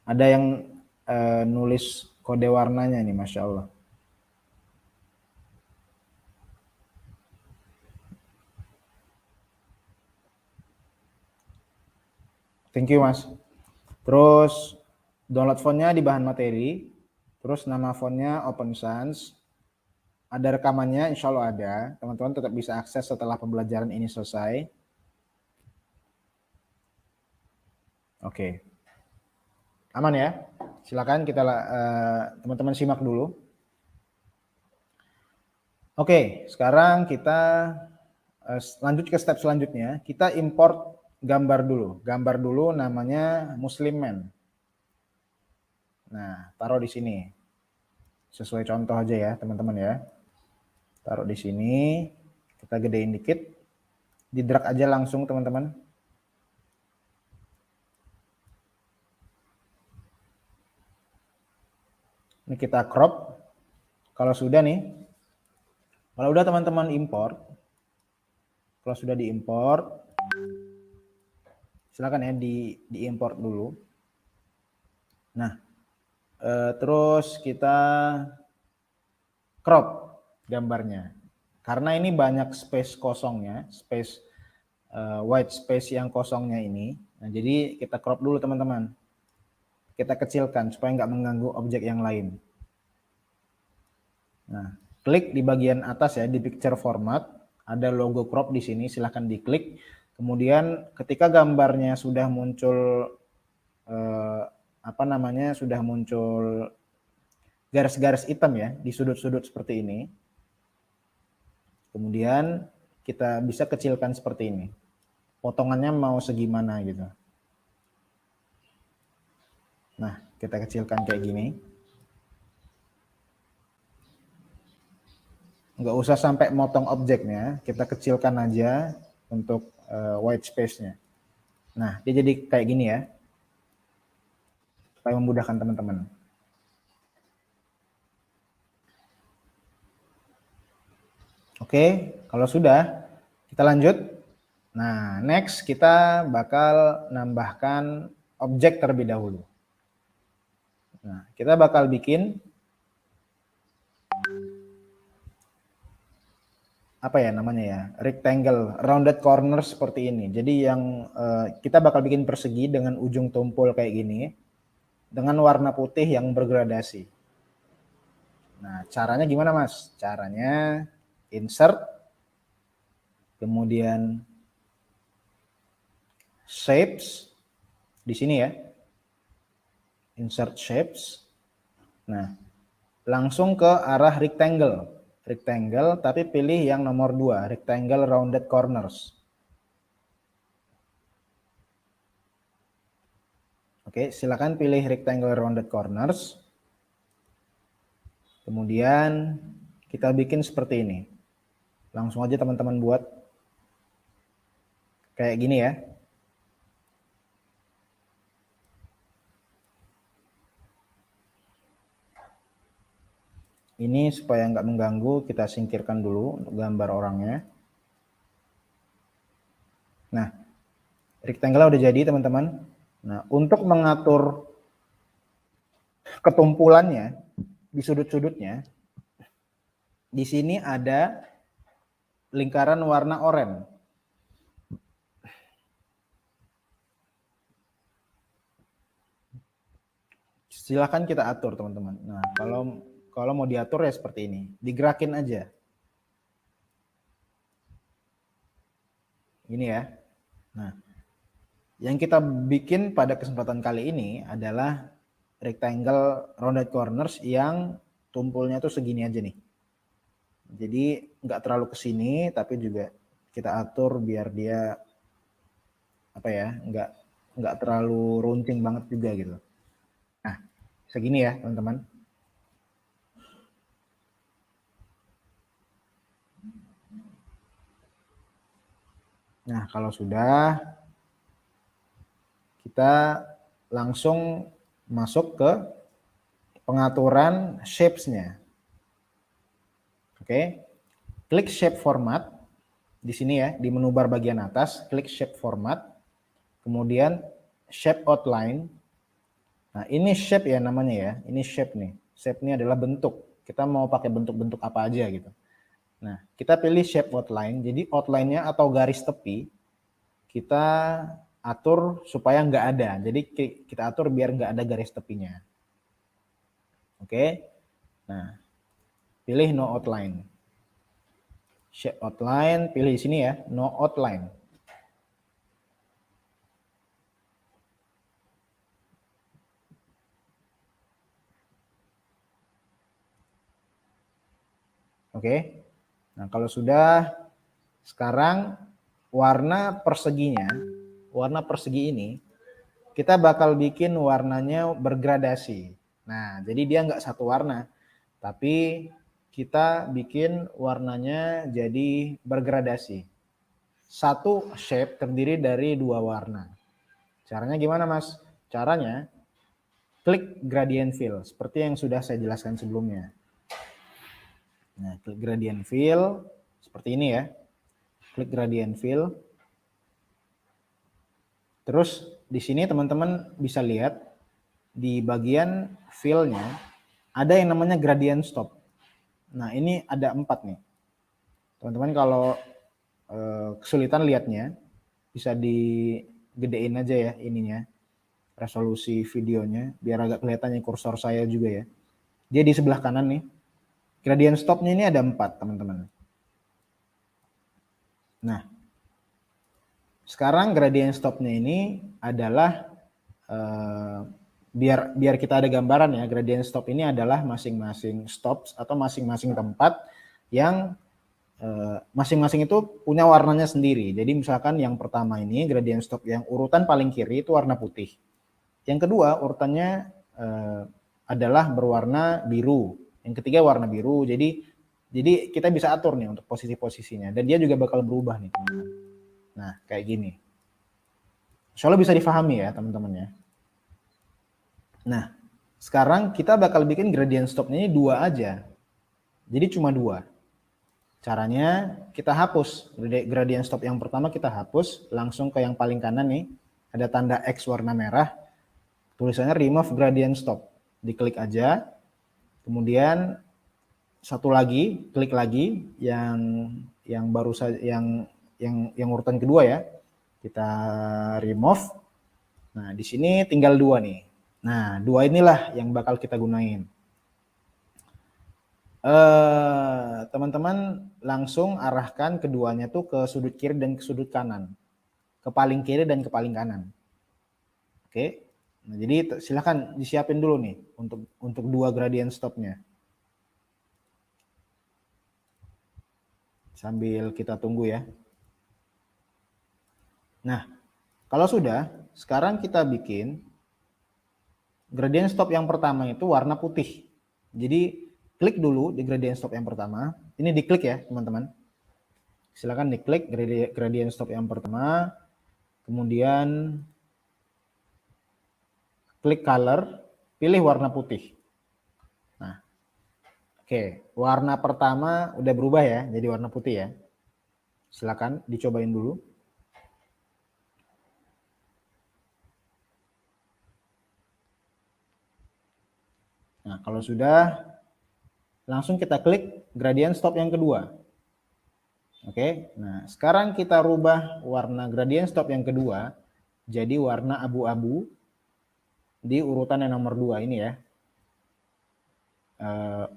ada yang nulis kode warnanya nih, Masya Allah. Thank you, Mas. Terus download fontnya di bahan materi, terus nama fontnya Open Sans, ada rekamannya, insya Allah ada, teman-teman tetap bisa akses setelah pembelajaran ini selesai. Oke, aman ya, silakan kita teman-teman simak dulu. Oke, sekarang kita lanjut ke step selanjutnya, kita import gambar dulu namanya Muslim Man. Nah, taruh di sini. Sesuai contoh aja ya, teman-teman ya. Taruh di sini, kita gedein dikit. Di drag aja langsung, teman-teman. Ini kita crop. Kalau sudah nih, kalau udah teman-teman import, kalau sudah diimport, silakan ya diimport dulu. Nah, terus kita crop gambarnya. Karena ini banyak space kosongnya, white space yang kosongnya ini. Nah, jadi kita crop dulu teman-teman. Kita kecilkan supaya nggak mengganggu objek yang lain. Nah, klik di bagian atas ya, di picture format, ada logo crop di sini, silahkan diklik. Kemudian ketika gambarnya sudah muncul sudah muncul garis-garis hitam ya di sudut-sudut seperti ini. Kemudian kita bisa kecilkan seperti ini. Potongannya mau segimana gitu. Nah, kita kecilkan kayak gini. Nggak usah sampai motong objeknya, kita kecilkan aja untuk white space-nya. Nah, dia jadi kayak gini ya, supaya memudahkan teman-teman. Oke, kalau sudah, kita lanjut. Nah, next kita bakal nambahkan objek terlebih dahulu. Nah, kita bakal bikin apa ya namanya ya, rectangle, rounded corner seperti ini. Jadi yang kita bakal bikin persegi dengan ujung tumpul kayak gini, dengan warna putih yang bergradasi. Nah, caranya gimana Mas? Caranya insert, kemudian shapes, di sini ya, insert shapes. Nah, langsung ke arah rectangle, tapi pilih yang nomor 2, rectangle rounded corners. Oke, silakan pilih rectangle rounded corners. Kemudian kita bikin seperti ini. Langsung aja teman-teman buat kayak gini ya. Ini supaya nggak mengganggu, kita singkirkan dulu untuk gambar orangnya. Nah, rectangle udah jadi teman-teman. Nah, untuk mengatur ketumpulannya di sudut-sudutnya, di sini ada lingkaran warna oranye. Silakan kita atur teman-teman. Nah, kalau mau diatur ya seperti ini, digerakin aja. Ini ya. Nah, yang kita bikin pada kesempatan kali ini adalah rectangle rounded corners yang tumpulnya tuh segini aja nih. Jadi nggak terlalu ke sini, tapi juga kita atur biar dia apa ya, nggak terlalu runcing banget juga gitu. Nah, segini ya teman-teman. Nah, kalau sudah, kita langsung masuk ke pengaturan shapes-nya. Oke, klik shape format di sini ya, di menu bar bagian atas, klik shape format, kemudian shape outline. Nah, ini shape ya namanya ya, ini shape nih. Shape ini adalah bentuk. Kita mau pakai bentuk-bentuk apa aja gitu. Nah, kita pilih shape outline. Jadi outline-nya atau garis tepi kita atur supaya nggak ada. Jadi kita atur biar nggak ada garis tepinya. Oke. Nah, pilih no outline. Shape outline, pilih di sini ya, no outline. Oke. Nah, kalau sudah, sekarang warna perseginya, warna persegi ini kita bakal bikin warnanya bergradasi. Nah, jadi dia nggak satu warna, tapi kita bikin warnanya jadi bergradasi. Satu shape terdiri dari 2 warna. Caranya gimana Mas? Caranya klik gradient fill seperti yang sudah saya jelaskan sebelumnya. Nah, klik gradient fill seperti ini ya. Klik gradient fill. Terus di sini teman-teman bisa lihat di bagian fill-nya ada yang namanya gradient stop. Nah, ini ada 4 nih. Teman-teman kalau kesulitan lihatnya bisa gedein aja ya ininya, resolusi videonya, biar agak kelihatannya kursor saya juga ya. Dia di sebelah kanan nih. Gradient stopnya ini ada 4, teman-teman. Nah, sekarang gradient stopnya ini adalah biar kita ada gambaran ya, gradient stop ini adalah masing-masing stops atau masing-masing tempat yang masing-masing itu punya warnanya sendiri. Jadi misalkan yang pertama ini gradient stop yang urutan paling kiri itu warna putih. Yang kedua urutannya adalah berwarna biru. Yang ketiga warna biru. Jadi kita bisa atur nih untuk posisi-posisinya, dan dia juga bakal berubah nih, teman-teman. Nah, kayak gini. Insyaallah bisa difahami ya, teman-teman ya. Nah, sekarang kita bakal bikin gradient stopnya ini 2 aja. Jadi cuma 2. Caranya kita hapus gradient stop yang pertama, kita hapus langsung ke yang paling kanan nih. Ada tanda X warna merah. Tulisannya remove gradient stop. Diklik aja. Kemudian satu lagi, klik lagi yang baru saja yang urutan kedua ya. Kita remove. Nah, di sini tinggal 2 nih. Nah, 2 inilah yang bakal kita gunain. Teman-teman langsung arahkan keduanya tuh ke sudut kiri dan ke sudut kanan. Ke paling kiri dan ke paling kanan. Oke. Nah, jadi silakan disiapin dulu nih untuk 2 gradient stopnya. Sambil kita tunggu ya. Nah, kalau sudah, sekarang kita bikin gradient stop yang pertama itu warna putih. Jadi klik dulu di gradient stop yang pertama. Ini diklik ya, teman-teman. Silakan diklik gradient stop yang pertama. Kemudian klik color, pilih warna putih. Nah, oke, warna pertama udah berubah ya, jadi warna putih ya. Silakan dicobain dulu. Nah, kalau sudah, langsung kita klik gradient stop yang kedua. Oke, nah sekarang kita rubah warna gradient stop yang kedua jadi warna abu-abu di urutan yang nomor 2 ini ya.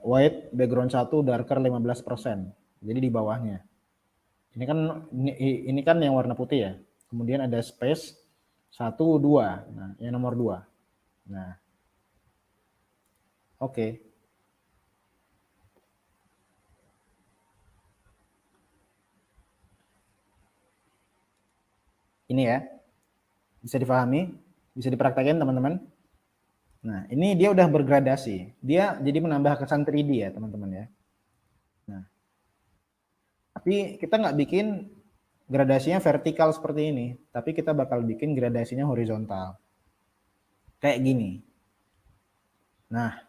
White background 1 darker 15%. Jadi di bawahnya. Ini kan yang warna putih ya. Kemudian ada space 1 2. Nah, yang nomor 2. Nah. Oke. Ini ya. Bisa difahami? Bisa dipraktekkan teman-teman? Nah, ini dia udah bergradasi. Dia jadi menambah kesan 3D ya, teman-teman ya. Nah, tapi kita nggak bikin gradasinya vertikal seperti ini, tapi kita bakal bikin gradasinya horizontal. Kayak gini. Nah,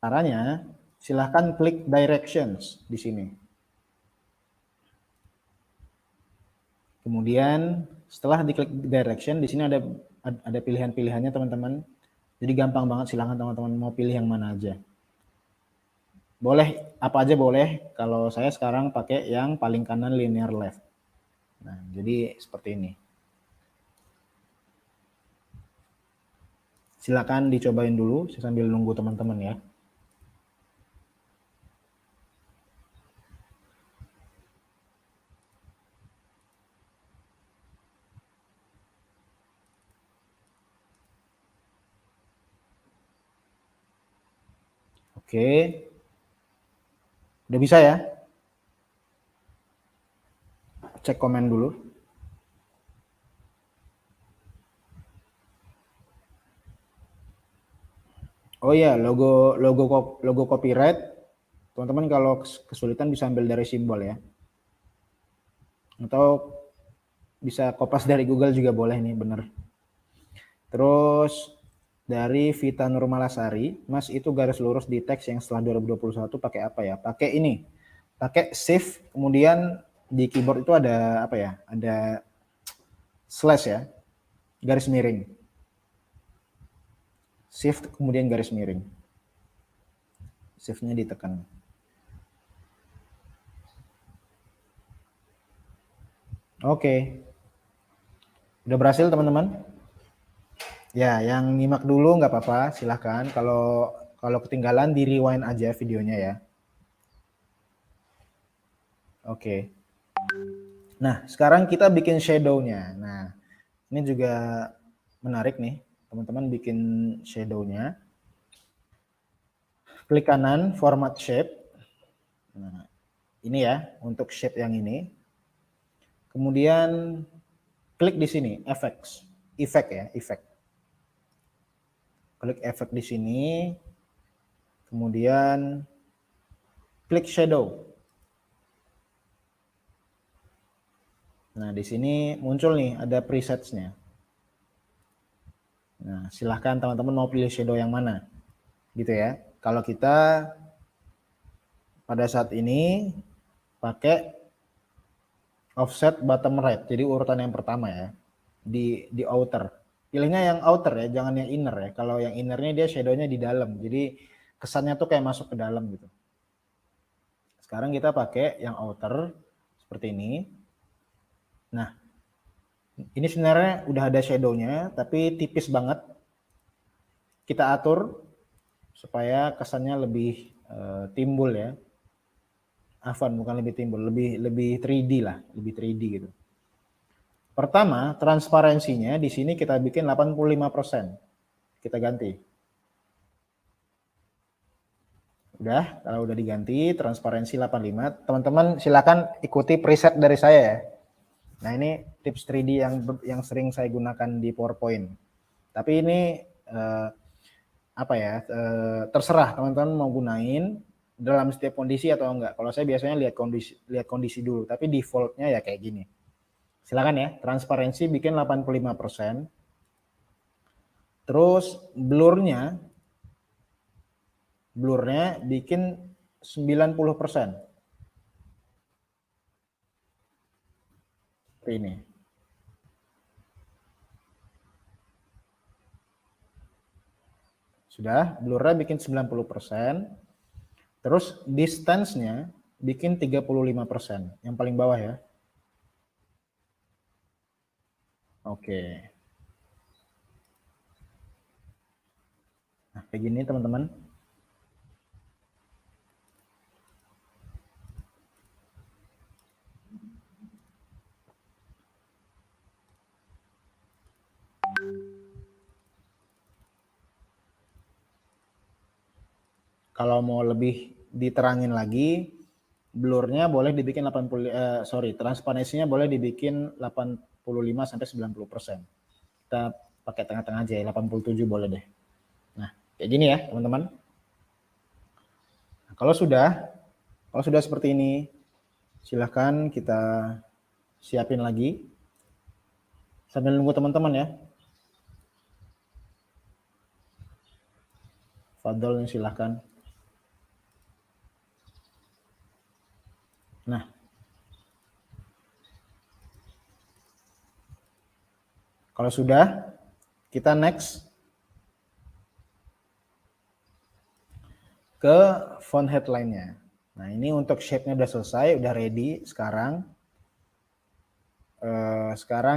caranya silahkan klik directions di sini. Kemudian setelah diklik direction, di sini ada pilihan-pilihannya teman-teman. Jadi gampang banget, silahkan teman-teman mau pilih yang mana aja. Boleh apa aja boleh. Kalau saya sekarang pakai yang paling kanan linear left. Nah, jadi seperti ini. Silakan dicobain dulu sambil nunggu teman-teman ya. Oke. Udah bisa ya? Cek komen dulu. Oh iya, logo copyright. Teman-teman kalau kesulitan bisa ambil dari simbol ya. Atau bisa kopas dari Google juga boleh nih, bener. Terus dari Vita Nurmalasari, Mas itu garis lurus di teks yang setelah 2021 pakai apa ya? Pakai ini. Pakai shift, kemudian di keyboard itu ada apa ya? Ada slash ya. Garis miring. Shift kemudian garis miring. Shift-nya ditekan. Oke. Udah berhasil teman-teman? Ya, yang nyimak dulu nggak apa-apa, silahkan. Kalau ketinggalan di rewind aja videonya ya. Oke. Nah, sekarang kita bikin shadow-nya. Nah, ini juga menarik nih, teman-teman bikin shadow-nya. Klik kanan, format shape. Nah, ini ya, untuk shape yang ini. Kemudian klik di sini, effects. Effect ya, effect. Klik effect di sini. Kemudian klik shadow. Nah, di sini muncul nih, ada presets-nya. Nah, silahkan teman-teman mau pilih shadow yang mana. Gitu ya. Kalau kita pada saat ini pakai offset bottom right, jadi urutan yang pertama ya, di outer. Pilihnya yang outer ya, jangan yang inner ya. Kalau yang innernya dia shadownya di dalam, jadi kesannya tuh kayak masuk ke dalam gitu. Sekarang kita pakai yang outer seperti ini. Nah, ini sebenarnya udah ada shadownya, tapi tipis banget. Kita atur supaya kesannya lebih timbul ya. Afwan, bukan lebih timbul, lebih 3D lah, lebih 3D gitu. Pertama, transparansinya di sini kita bikin 85%. Kita ganti. Udah, kalau udah diganti transparansi 85, teman-teman silakan ikuti preset dari saya ya. Nah, ini tips 3D yang sering saya gunakan di PowerPoint. Tapi ini apa ya? Terserah teman-teman mau gunain dalam setiap kondisi atau enggak. Kalau saya biasanya lihat kondisi dulu, tapi defaultnya ya kayak gini. Silakan ya, transparansi bikin 85%. Terus blurnya bikin 90%. Seperti ini. Sudah, blurnya bikin 90%. Terus distance-nya bikin 35%. Yang paling bawah ya. Oke. Nah, kayak gini teman-teman. Kalau mau lebih diterangin lagi, blurnya boleh dibikin transparansinya boleh dibikin 85 sampai 90%. Kita pakai tengah-tengah aja ya, 87 boleh deh. Nah, kayak gini ya, teman-teman. Nah, kalau sudah seperti ini, silahkan kita siapin lagi. Sambil nunggu teman-teman ya. Fadol silahkan. Nah, kalau sudah, kita next ke font headline-nya. Nah, ini untuk shape-nya udah selesai, udah ready. Sekarang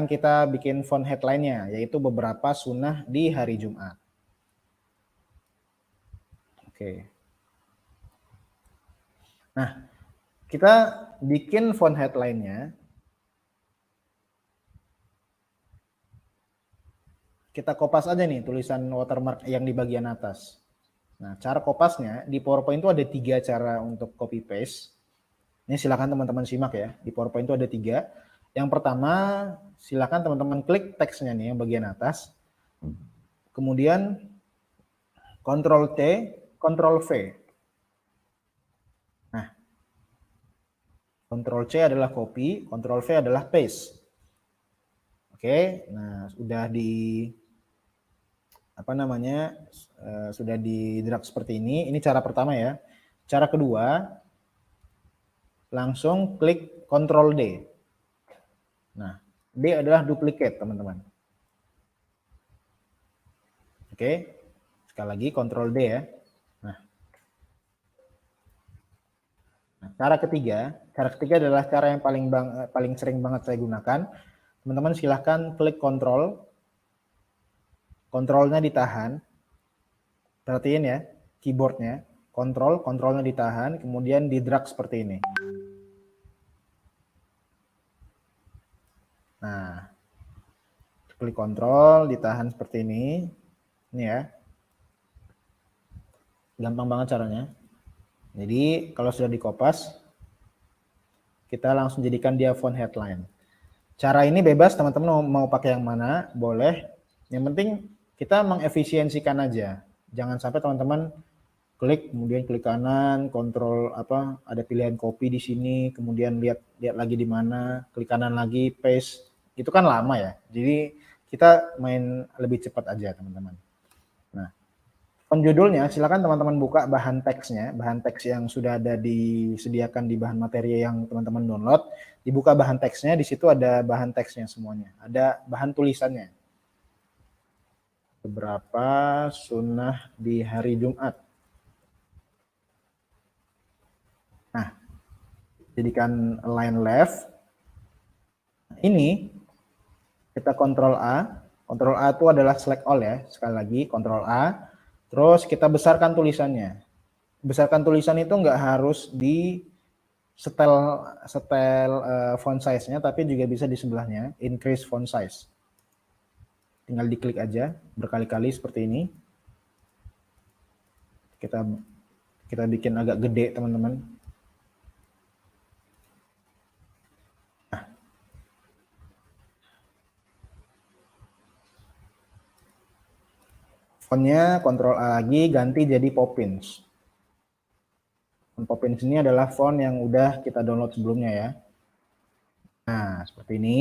kita bikin font headline-nya, yaitu beberapa sunnah di hari Jumat. Oke. Nah, kita bikin font headline-nya. Kita kopas aja nih tulisan watermark yang di bagian atas. Nah, cara kopasnya di PowerPoint itu ada 3 cara untuk copy paste. Ini silakan teman-teman simak ya. Di PowerPoint itu ada 3. Yang pertama, silakan teman-teman klik teksnya nih yang bagian atas. Kemudian Ctrl T, Ctrl V. Nah, Ctrl C adalah copy, Ctrl V adalah paste. Oke, nah sudah sudah di drag seperti ini. Ini cara pertama ya. Cara kedua, langsung klik Ctrl D. Nah, D adalah duplicate, teman-teman. Oke, sekali lagi Ctrl D ya. Nah, cara ketiga adalah cara yang paling sering banget saya gunakan. Teman-teman silahkan klik kontrolnya ditahan. Perhatiin ya, keyboardnya, kontrolnya ditahan, kemudian di drag seperti ini. Nah, klik kontrol, ditahan seperti ini ya. Gampang banget caranya. Jadi kalau sudah dikopas, kita langsung jadikan dia font headline. Cara ini bebas, teman-teman mau pakai yang mana, boleh. Yang penting kita mengefisiensikan aja. Jangan sampai teman-teman klik, kemudian klik kanan, kontrol ada pilihan copy di sini, kemudian lihat lagi di mana, klik kanan lagi, paste. Itu kan lama ya. Jadi kita main lebih cepat aja, teman-teman. Nah, font judulnya silakan teman-teman buka bahan teksnya, bahan teks yang sudah ada disediakan di bahan materi yang teman-teman download. Dibuka bahan teksnya, di situ ada bahan teksnya semuanya. Ada bahan tulisannya. Beberapa sunnah di hari Jumat. Nah, jadikan align left. Ini kita Ctrl A. Ctrl A itu adalah select all ya. Sekali lagi Ctrl A. Terus kita besarkan tulisannya. Besarkan tulisan itu nggak harus di setel font size-nya, tapi juga bisa di sebelahnya, increase font size. Tinggal diklik aja berkali-kali seperti ini. Kita bikin agak gede, teman-teman. Nah. Fontnya Ctrl A lagi, ganti jadi Poppins. Poppins ini adalah font yang udah kita download sebelumnya ya. Nah, seperti ini.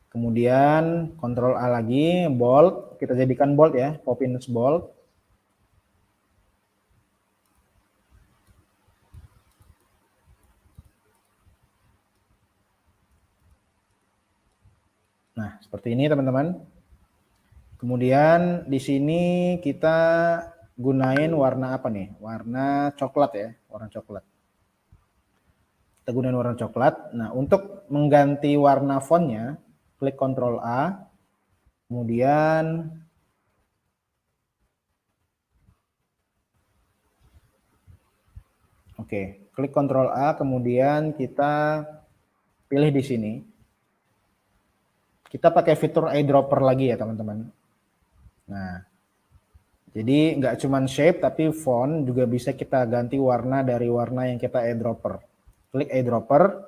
Kemudian Ctrl A lagi, bold, kita jadikan bold ya, Poppins bold. Nah, seperti ini teman-teman. Kemudian di sini kita gunain warna apa nih? Warna coklat ya, warna coklat. Kita gunain warna coklat. Nah, untuk mengganti warna fontnya, klik Ctrl A, kemudian klik Ctrl A, kemudian kita pilih di sini. Kita pakai fitur eyedropper lagi ya teman-teman. Nah, jadi nggak cuma shape tapi font juga bisa kita ganti warna dari warna yang kita eyedropper. Klik eyedropper,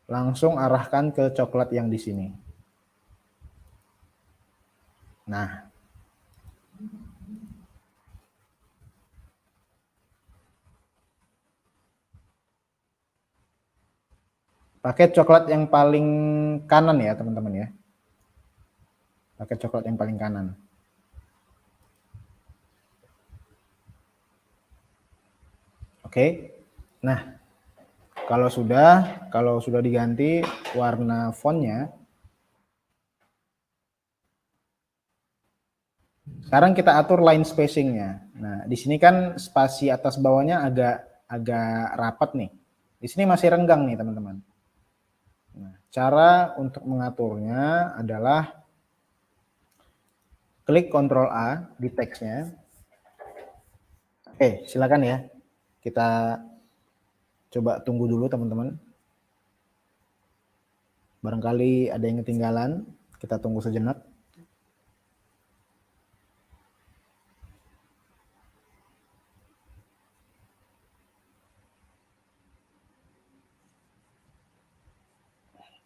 langsung arahkan ke coklat yang di sini. Nah, pakai coklat yang paling kanan ya teman-teman ya. Pakai coklat yang paling kanan. Oke. Nah, kalau sudah diganti warna fontnya, sekarang kita atur line spacingnya. Nah, di sini kan spasi atas bawahnya agak rapat nih. Di sini masih renggang nih teman-teman. Nah, cara untuk mengaturnya adalah klik Ctrl A di teksnya. Oke, silakan ya. Kita coba tunggu dulu teman-teman. Barangkali ada yang ketinggalan, kita tunggu sejenak.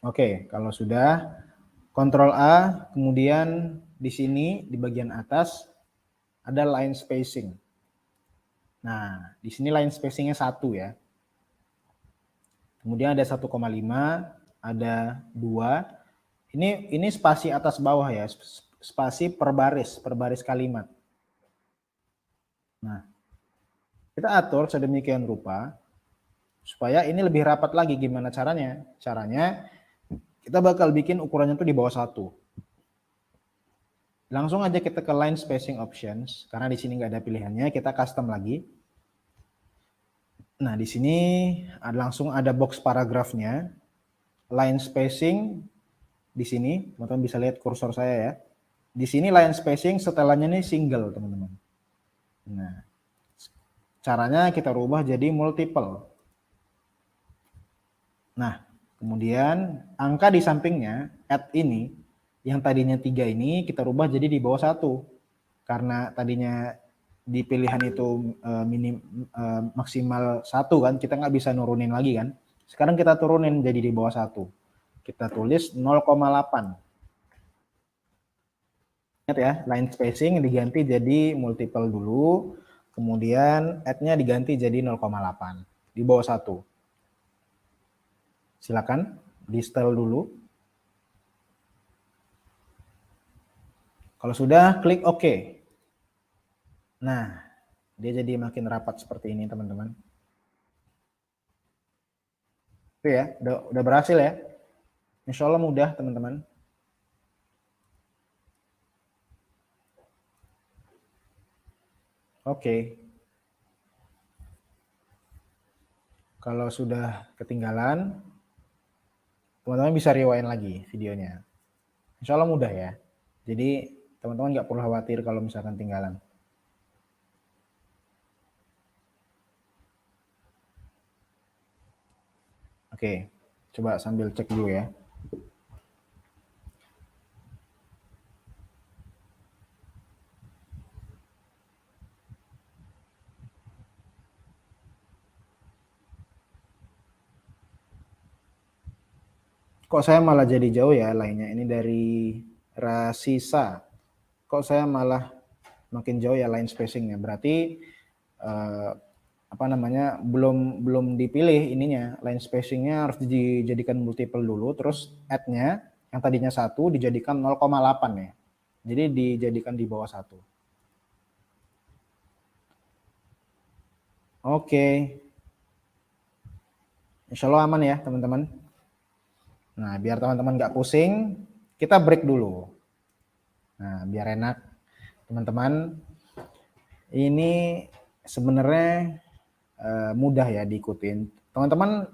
Oke, kalau sudah Ctrl A, kemudian di sini di bagian atas ada line spacing. Nah, di sini line spacingnya 1 ya. Kemudian ada 1,5, ada 2. Ini spasi atas bawah ya, spasi per baris kalimat. Nah, kita atur sedemikian rupa supaya ini lebih rapat lagi. Gimana caranya? Caranya kita bakal bikin ukurannya tuh di bawah 1. Langsung aja kita ke line spacing options, karena di sini nggak ada pilihannya, kita custom lagi. Nah, di sini langsung ada box paragrafnya, line spacing di sini, teman-teman bisa lihat kursor saya ya. Di sini line spacing setelannya ini single, teman-teman. Nah, caranya kita rubah jadi multiple. Nah, kemudian angka di sampingnya, add ini, yang tadinya 3 ini kita rubah jadi di bawah 1. Karena tadinya di pilihan itu maksimal 1 kan, kita nggak bisa nurunin lagi kan. Sekarang kita turunin jadi di bawah 1. Kita tulis 0,8. Ingat ya, line spacing diganti jadi multiple dulu, kemudian add-nya diganti jadi 0,8 di bawah 1. Silakan di setel dulu. Kalau sudah, klik OK. Nah, dia jadi makin rapat seperti ini, teman-teman. Itu ya, udah berhasil ya. Insya Allah mudah, teman-teman. Oke. Kalau sudah ketinggalan, teman-teman bisa rewind lagi videonya. Insya Allah mudah ya. Jadi teman-teman nggak perlu khawatir kalau misalkan tinggalan. Oke, coba sambil cek dulu ya. Kok saya malah jadi jauh ya lainnya? Ini dari Rasisa. Kok saya malah makin jauh ya line spacingnya? Berarti belum dipilih ininya, line spacingnya harus dijadikan multiple dulu, terus add-nya yang tadinya 1 dijadikan 0,8 ya. Jadi dijadikan di bawah 1. Oke. Insya Allah aman ya teman-teman. Nah, biar teman-teman nggak pusing, kita break dulu. Nah, biar enak teman-teman. Ini sebenarnya mudah ya diikutin. Teman-teman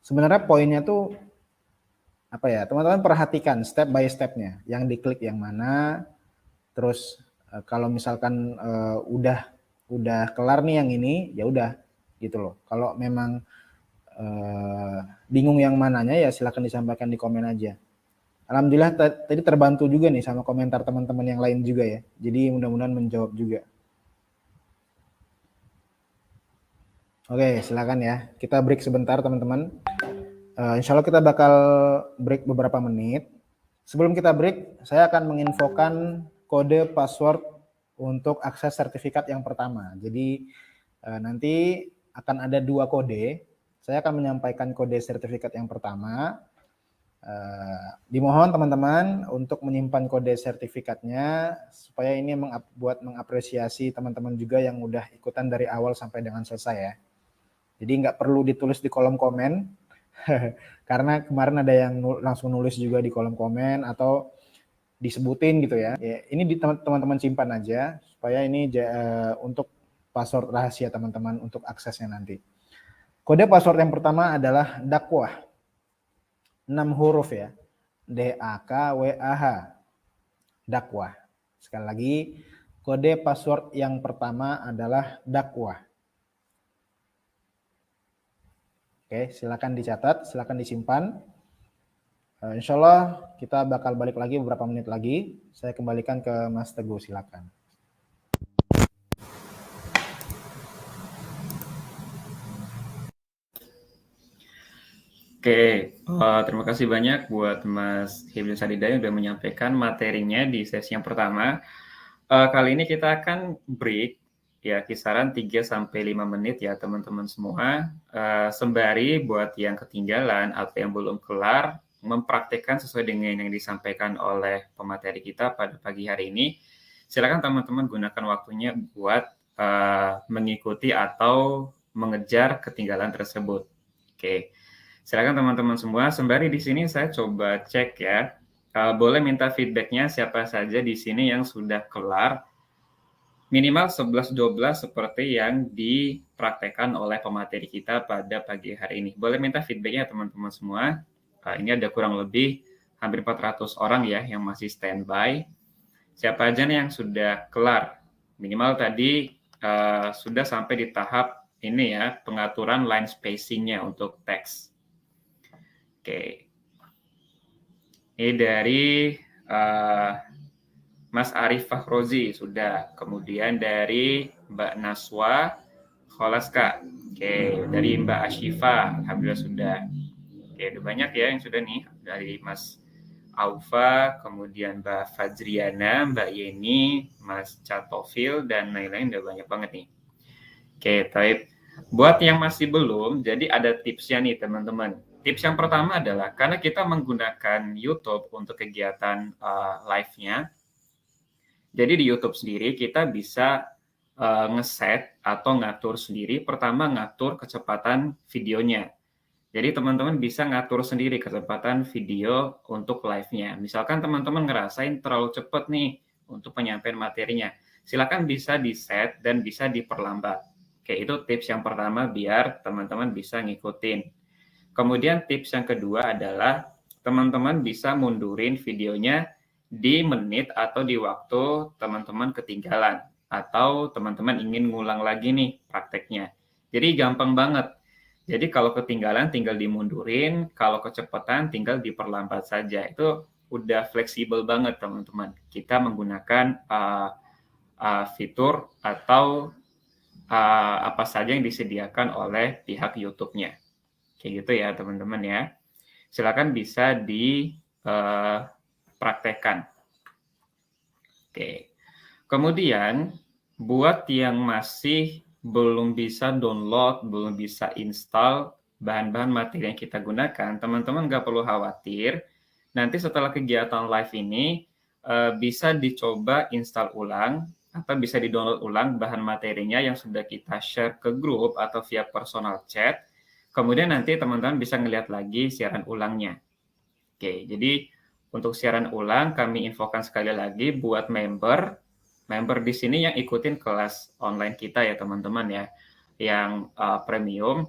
sebenarnya poinnya tuh apa ya? Teman-teman perhatikan step by stepnya. Yang diklik yang mana. Terus kalau misalkan udah kelar nih yang ini, ya udah gitu loh. Kalau memang bingung yang mananya ya silakan disampaikan di komen aja. Alhamdulillah tadi terbantu juga nih sama komentar teman-teman yang lain juga ya. Jadi mudah-mudahan menjawab juga. Oke, silakan ya. Kita break sebentar teman-teman. Insya Allah kita bakal break beberapa menit. Sebelum kita break, saya akan menginfokan kode password untuk akses sertifikat yang pertama. Jadi nanti akan ada 2 kode. Saya akan menyampaikan kode sertifikat yang pertama. Dimohon teman-teman untuk menyimpan kode sertifikatnya supaya ini buat mengapresiasi teman-teman juga yang udah ikutan dari awal sampai dengan selesai ya. Jadi nggak perlu ditulis di kolom komen karena kemarin ada yang langsung nulis juga di kolom komen atau disebutin gitu ya. Ini teman-teman simpan aja supaya ini untuk password rahasia teman-teman untuk aksesnya nanti. Kode password yang pertama adalah dakwah. 6 huruf ya. DAKWAH. Dakwah. Sekali lagi, kode password yang pertama adalah dakwah. Oke, silakan dicatat, silakan disimpan. Insya Allah kita bakal balik lagi beberapa menit lagi. Saya kembalikan ke Mas Teguh, silakan. Oke, terima kasih banyak buat Mas Hibnu Sadida yang sudah menyampaikan materinya di sesi yang pertama. Kali ini kita akan break ya kisaran 3-5 menit ya teman-teman semua. Sembari buat yang ketinggalan atau yang belum kelar, mempraktekkan sesuai dengan yang disampaikan oleh pemateri kita pada pagi hari ini. Silakan teman-teman gunakan waktunya buat mengikuti atau mengejar ketinggalan tersebut. Oke. Silakan teman-teman semua. Sembari di sini saya coba cek ya. Boleh minta feedback-nya siapa saja di sini yang sudah kelar. minimal 11-12 seperti yang dipraktekkan oleh pemateri kita pada pagi hari ini. Boleh minta feedback-nya teman-teman semua. Ini ada kurang lebih hampir 400 orang ya yang masih standby. Siapa aja nih yang sudah kelar? Minimal tadi sudah sampai di tahap ini ya, pengaturan line spacing-nya untuk teks. Oke. Ini dari Mas Arif Fahrozi sudah. Kemudian dari Mbak Naswa Kholaska. Oke, dari Mbak Ashifa, alhamdulillah sudah. Oke, udah banyak ya yang sudah nih. Dari Mas Aufa, kemudian Mbak Fajriana, Mbak Yeni, Mas Catofil, dan lain-lain udah banyak banget nih. Oke, baik. Buat yang masih belum, jadi ada tipsnya nih teman-teman. Tips yang pertama adalah karena kita menggunakan YouTube untuk kegiatan live-nya, jadi di YouTube sendiri kita bisa ngeset atau ngatur sendiri. Pertama ngatur kecepatan videonya. Jadi teman-teman bisa ngatur sendiri kecepatan video untuk live-nya. Misalkan teman-teman ngerasain terlalu cepat nih untuk penyampaian materinya. Silakan bisa di-set dan bisa diperlambat. Oke, itu tips yang pertama biar teman-teman bisa ngikutin. Kemudian tips yang kedua adalah teman-teman bisa mundurin videonya di menit atau di waktu teman-teman ketinggalan atau teman-teman ingin ngulang lagi nih prakteknya. Jadi gampang banget. Jadi kalau ketinggalan tinggal dimundurin, kalau kecepatan tinggal diperlambat saja. Itu udah fleksibel banget teman-teman. Kita menggunakan fitur atau apa saja yang disediakan oleh pihak YouTube-nya. Kayak gitu ya teman-teman ya. Silakan bisa dipraktekkan. Oke. Kemudian buat yang masih belum bisa download, belum bisa install bahan-bahan materi yang kita gunakan, teman-teman nggak perlu khawatir. Nanti setelah kegiatan live ini bisa dicoba install ulang atau bisa di-download ulang bahan materinya yang sudah kita share ke grup atau via personal chat. Kemudian nanti teman-teman bisa ngelihat lagi siaran ulangnya. Oke, jadi untuk siaran ulang kami infokan sekali lagi buat member di sini yang ikutin kelas online kita ya teman-teman ya, yang premium.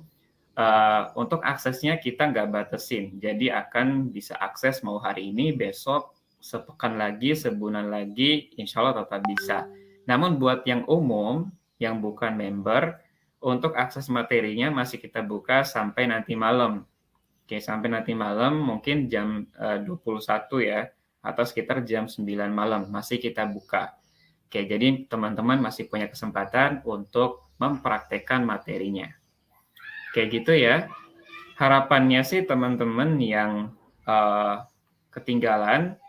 Untuk aksesnya kita nggak batasin, jadi akan bisa akses mau hari ini, besok, sepekan lagi, sebulan lagi, insya Allah tetap bisa. Namun buat yang umum, yang bukan member, untuk akses materinya masih kita buka sampai nanti malam. Oke, sampai nanti malam mungkin jam 21 ya, atau sekitar jam 9 malam masih kita buka. Oke, jadi teman-teman masih punya kesempatan untuk mempraktekkan materinya. Kayak gitu ya. Harapannya sih teman-teman yang ketinggalan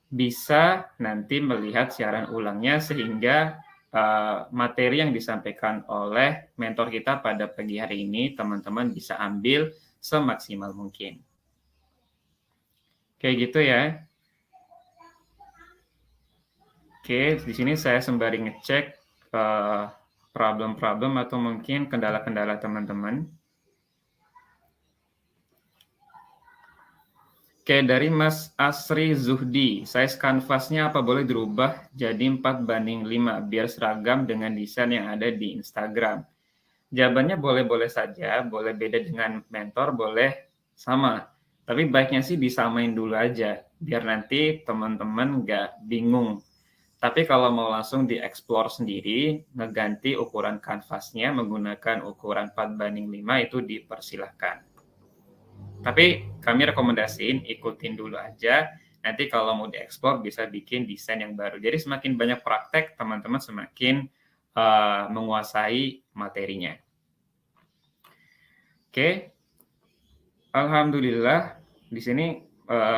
bisa nanti melihat siaran ulangnya sehingga materi yang disampaikan oleh mentor kita pada pagi hari ini teman-teman bisa ambil semaksimal mungkin. Kayak gitu ya. Oke, di sini saya sembari ngecek problem-problem atau mungkin kendala-kendala teman-teman. Oke, dari Mas Asri Zuhdi, size kanvasnya apa boleh dirubah jadi 4:5 biar seragam dengan desain yang ada di Instagram? Jawabannya boleh-boleh saja, boleh beda dengan mentor, boleh sama. Tapi baiknya sih disamain dulu aja, biar nanti teman-teman nggak bingung. Tapi kalau mau langsung dieksplor sendiri, ngeganti ukuran kanvasnya menggunakan ukuran 4:5 itu dipersilahkan. Tapi kami rekomendasiin ikutin dulu aja. Nanti kalau mau dieksplor bisa bikin desain yang baru. Jadi semakin banyak praktek, teman-teman semakin menguasai materinya. Oke, alhamdulillah di sini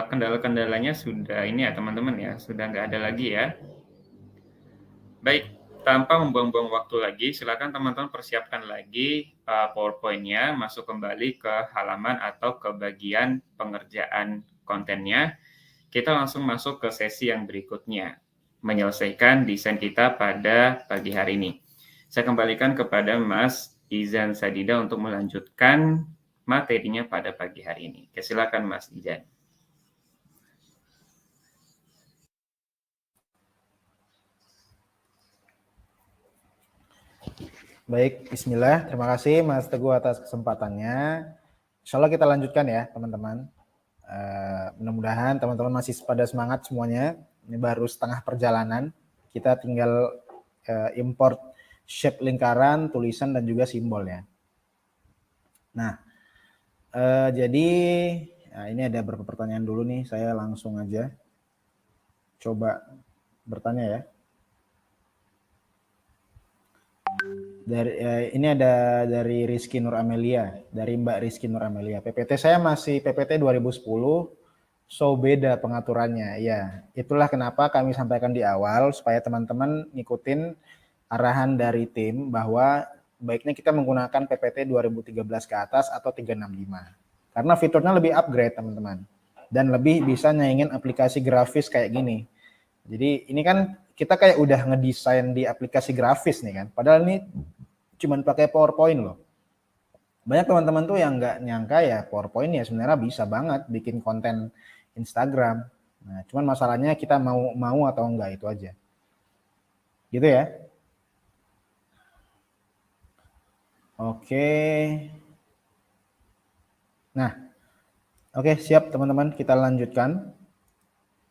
kendala-kendalanya sudah ini ya teman-teman ya, sudah nggak ada lagi ya. Baik, tanpa membuang-buang waktu lagi, silakan teman-teman persiapkan lagi PowerPoint-nya, masuk kembali ke halaman atau ke bagian pengerjaan kontennya. Kita langsung masuk ke sesi yang berikutnya, menyelesaikan desain kita pada pagi hari ini. Saya kembalikan kepada Mas Izan Sadida untuk melanjutkan materinya pada pagi hari ini. Silakan Mas Izan. Baik, bismillah. Terima kasih Mas Teguh atas kesempatannya. Insya Allah kita lanjutkan ya teman-teman. Mudah-mudahan teman-teman masih pada semangat semuanya. Ini baru setengah perjalanan. Kita tinggal import shape lingkaran, tulisan, dan juga simbol ya. Nah, jadi ini ada beberapa pertanyaan dulu nih. Saya langsung aja coba bertanya ya. Ini ada dari Rizky Nur Amelia, dari Mbak Rizky Nur Amelia. PPT saya masih PPT 2010, so beda pengaturannya. Ya, itulah kenapa kami sampaikan di awal supaya teman-teman ngikutin arahan dari tim bahwa baiknya kita menggunakan PPT 2013 ke atas atau 365. Karena fiturnya lebih upgrade teman-teman. Dan lebih bisa nyaingin aplikasi grafis kayak gini. Jadi ini kan kita kayak udah ngedesain di aplikasi grafis nih kan. Padahal ini cuman pakai PowerPoint loh. Banyak teman-teman tuh yang nggak nyangka ya PowerPoint ya sebenarnya bisa banget bikin konten Instagram. Nah, cuman masalahnya kita mau atau enggak itu aja. Gitu ya. Oke. Nah, oke siap teman-teman, kita lanjutkan.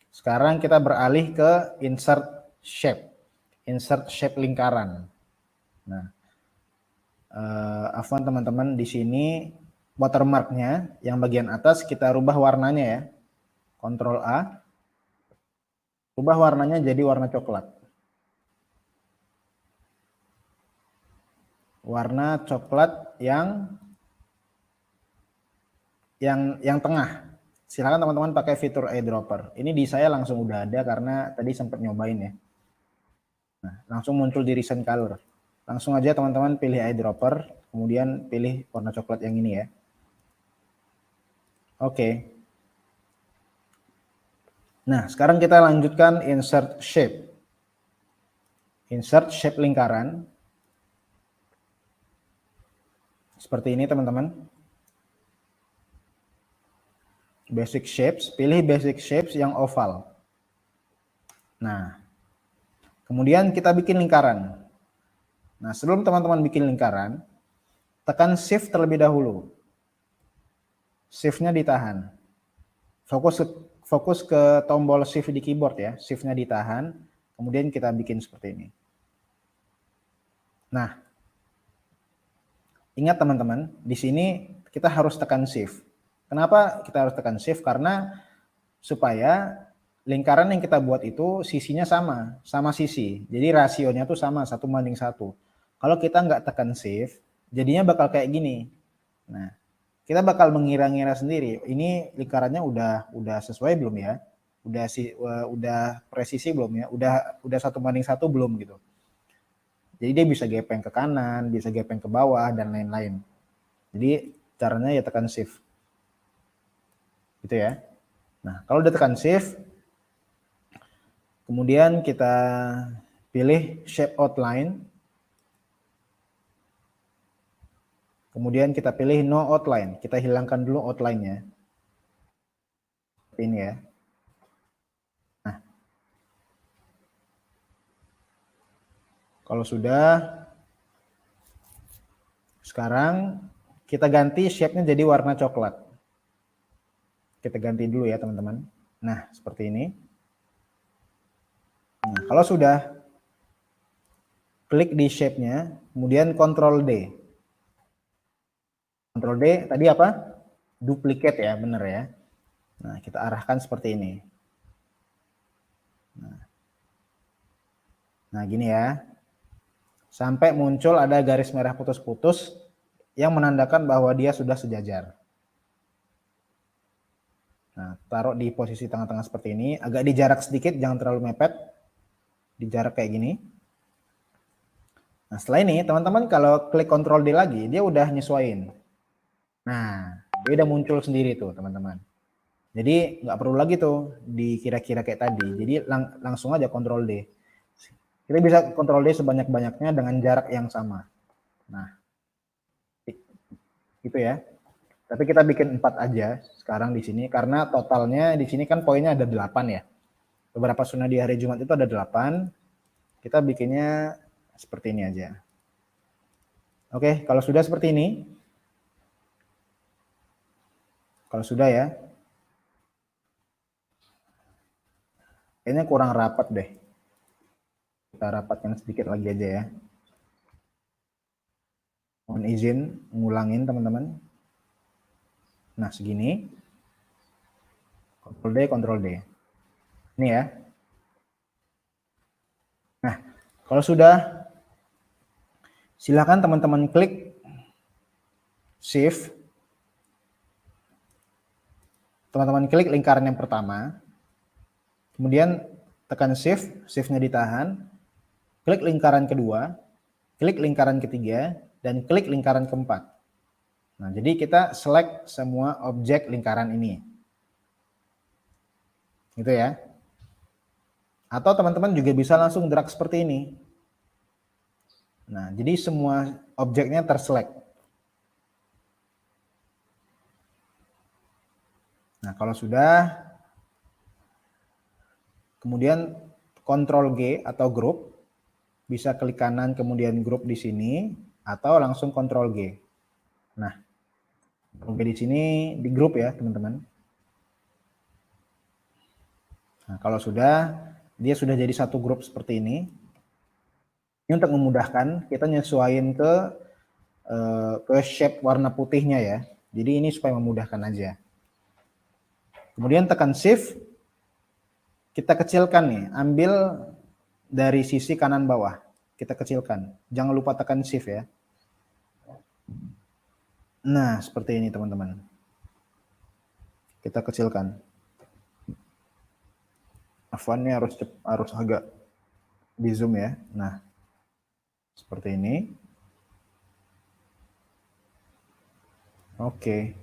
Sekarang kita beralih ke insert shape. Insert shape lingkaran. Nah, afwan teman-teman, di sini watermarknya yang bagian atas kita rubah warnanya ya. Ctrl A. Rubah warnanya jadi warna coklat. Warna coklat yang tengah. Silakan teman-teman pakai fitur eyedropper. Ini di saya langsung udah ada karena tadi sempat nyobain ya. Nah, langsung muncul di recent color. Langsung aja teman-teman pilih eyedropper, kemudian pilih warna coklat yang ini ya. Oke. Nah, sekarang kita lanjutkan insert shape. Insert shape lingkaran. Seperti ini teman-teman. Basic shapes, pilih basic shapes yang oval. Nah, kemudian kita bikin lingkaran. Nah, sebelum teman-teman bikin lingkaran, tekan shift terlebih dahulu. Shift-nya ditahan. Fokus ke tombol shift di keyboard ya. Shift-nya ditahan, kemudian kita bikin seperti ini. Nah, ingat teman-teman, di sini kita harus tekan shift. Kenapa kita harus tekan shift? Karena supaya lingkaran yang kita buat itu sisinya sama sisi. Jadi rasionya tuh sama, 1:1. Kalau kita nggak tekan shift, jadinya bakal kayak gini. Nah, kita bakal mengira-ngira sendiri. Ini lingkarannya udah sesuai belum ya? Udah presisi belum ya? Udah 1:1 belum gitu. Jadi dia bisa gepeng ke kanan, bisa gepeng ke bawah dan lain-lain. Jadi caranya ya tekan shift. Gitu ya. Nah, kalau udah tekan shift, kemudian kita pilih shape outline. Kemudian kita pilih no outline. Kita hilangkan dulu outline-nya. Ini ya. Nah, kalau sudah, sekarang kita ganti shape-nya jadi warna coklat. Kita ganti dulu ya teman-teman. Nah, seperti ini. Nah, kalau sudah, klik di shape-nya, kemudian Ctrl D. Ctrl D tadi apa? Duplicate ya, bener ya. Nah, kita arahkan seperti ini. Nah, gini ya. Sampai muncul ada garis merah putus-putus yang menandakan bahwa dia sudah sejajar. Nah, taruh di posisi tengah-tengah seperti ini. Agak di jarak sedikit, jangan terlalu mepet. Di jarak kayak gini. Nah, setelah ini teman-teman kalau klik Ctrl D lagi, dia udah nyesuaiin. Nah, dia udah muncul sendiri tuh teman-teman. Jadi nggak perlu lagi tuh dikira-kira kayak tadi. Jadi langsung aja Ctrl D. Kita bisa Ctrl D sebanyak-banyaknya dengan jarak yang sama. Nah, gitu ya. Tapi kita bikin 4 aja sekarang di sini karena totalnya di sini kan poinnya ada 8 ya. Beberapa sunnah di hari Jumat itu ada 8. Kita bikinnya seperti ini aja. Oke, kalau sudah seperti ini, kalau sudah ya, kayaknya kurang rapat deh. Kita rapatkan sedikit lagi aja ya. Mohon izin ngulangin teman-teman. Nah, segini. Ctrl D, Ctrl D. Ini ya. Nah, kalau sudah, silakan teman-teman klik Shift. Teman-teman klik lingkaran yang pertama. Kemudian tekan Shift, Shift-nya ditahan. Klik lingkaran kedua, klik lingkaran ketiga, dan klik lingkaran keempat. Nah, jadi kita select semua objek lingkaran ini. Gitu ya. Atau teman-teman juga bisa langsung drag seperti ini. Nah, jadi semua objeknya terselect. Nah, kalau sudah, kemudian Ctrl G atau group, bisa klik kanan kemudian group di sini, atau langsung Ctrl G. Nah, Ctrl G di sini di group ya, teman-teman. Nah, kalau sudah, dia sudah jadi satu grup seperti ini. Ini untuk memudahkan, kita nyesuaiin ke shape warna putihnya ya. Jadi ini supaya memudahkan aja. Kemudian tekan Shift, kita kecilkan nih, ambil dari sisi kanan bawah. Kita kecilkan. Jangan lupa tekan Shift ya. Nah, seperti ini teman-teman. Kita kecilkan. Afwan, ini harus agak di zoom ya. Nah, seperti ini. Oke.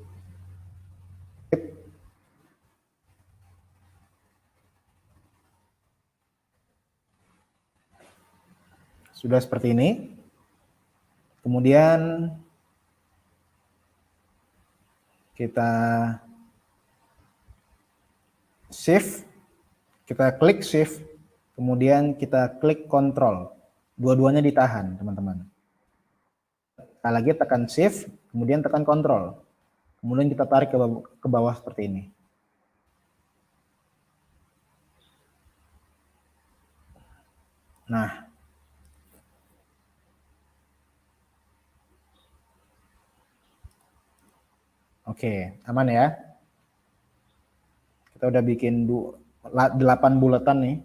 Sudah seperti ini. Kemudian kita Shift, kita klik Shift, kemudian kita klik Control. Dua-duanya ditahan, teman-teman. Sekali lagi tekan Shift, kemudian tekan Control. Kemudian kita tarik ke bawah seperti ini. Nah, oke, aman ya. Kita udah bikin 8 bulatan nih.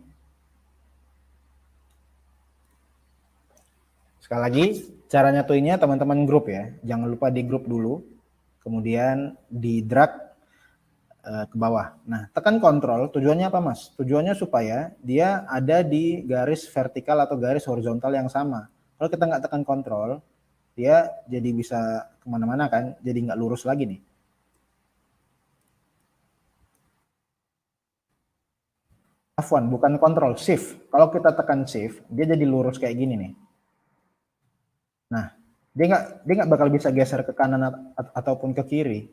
Sekali lagi, cara nyatuinnya teman-teman grup ya. Jangan lupa di grup dulu, kemudian di drag ke bawah. Nah, tekan kontrol, tujuannya apa mas? Tujuannya supaya dia ada di garis vertikal atau garis horizontal yang sama. Kalau kita nggak tekan kontrol, dia jadi bisa kemana-mana kan, jadi nggak lurus lagi nih. Afwan, bukan kontrol, shift. Kalau kita tekan shift, dia jadi lurus kayak gini nih. Nah, dia nggak bakal bisa geser ke kanan ataupun ke kiri.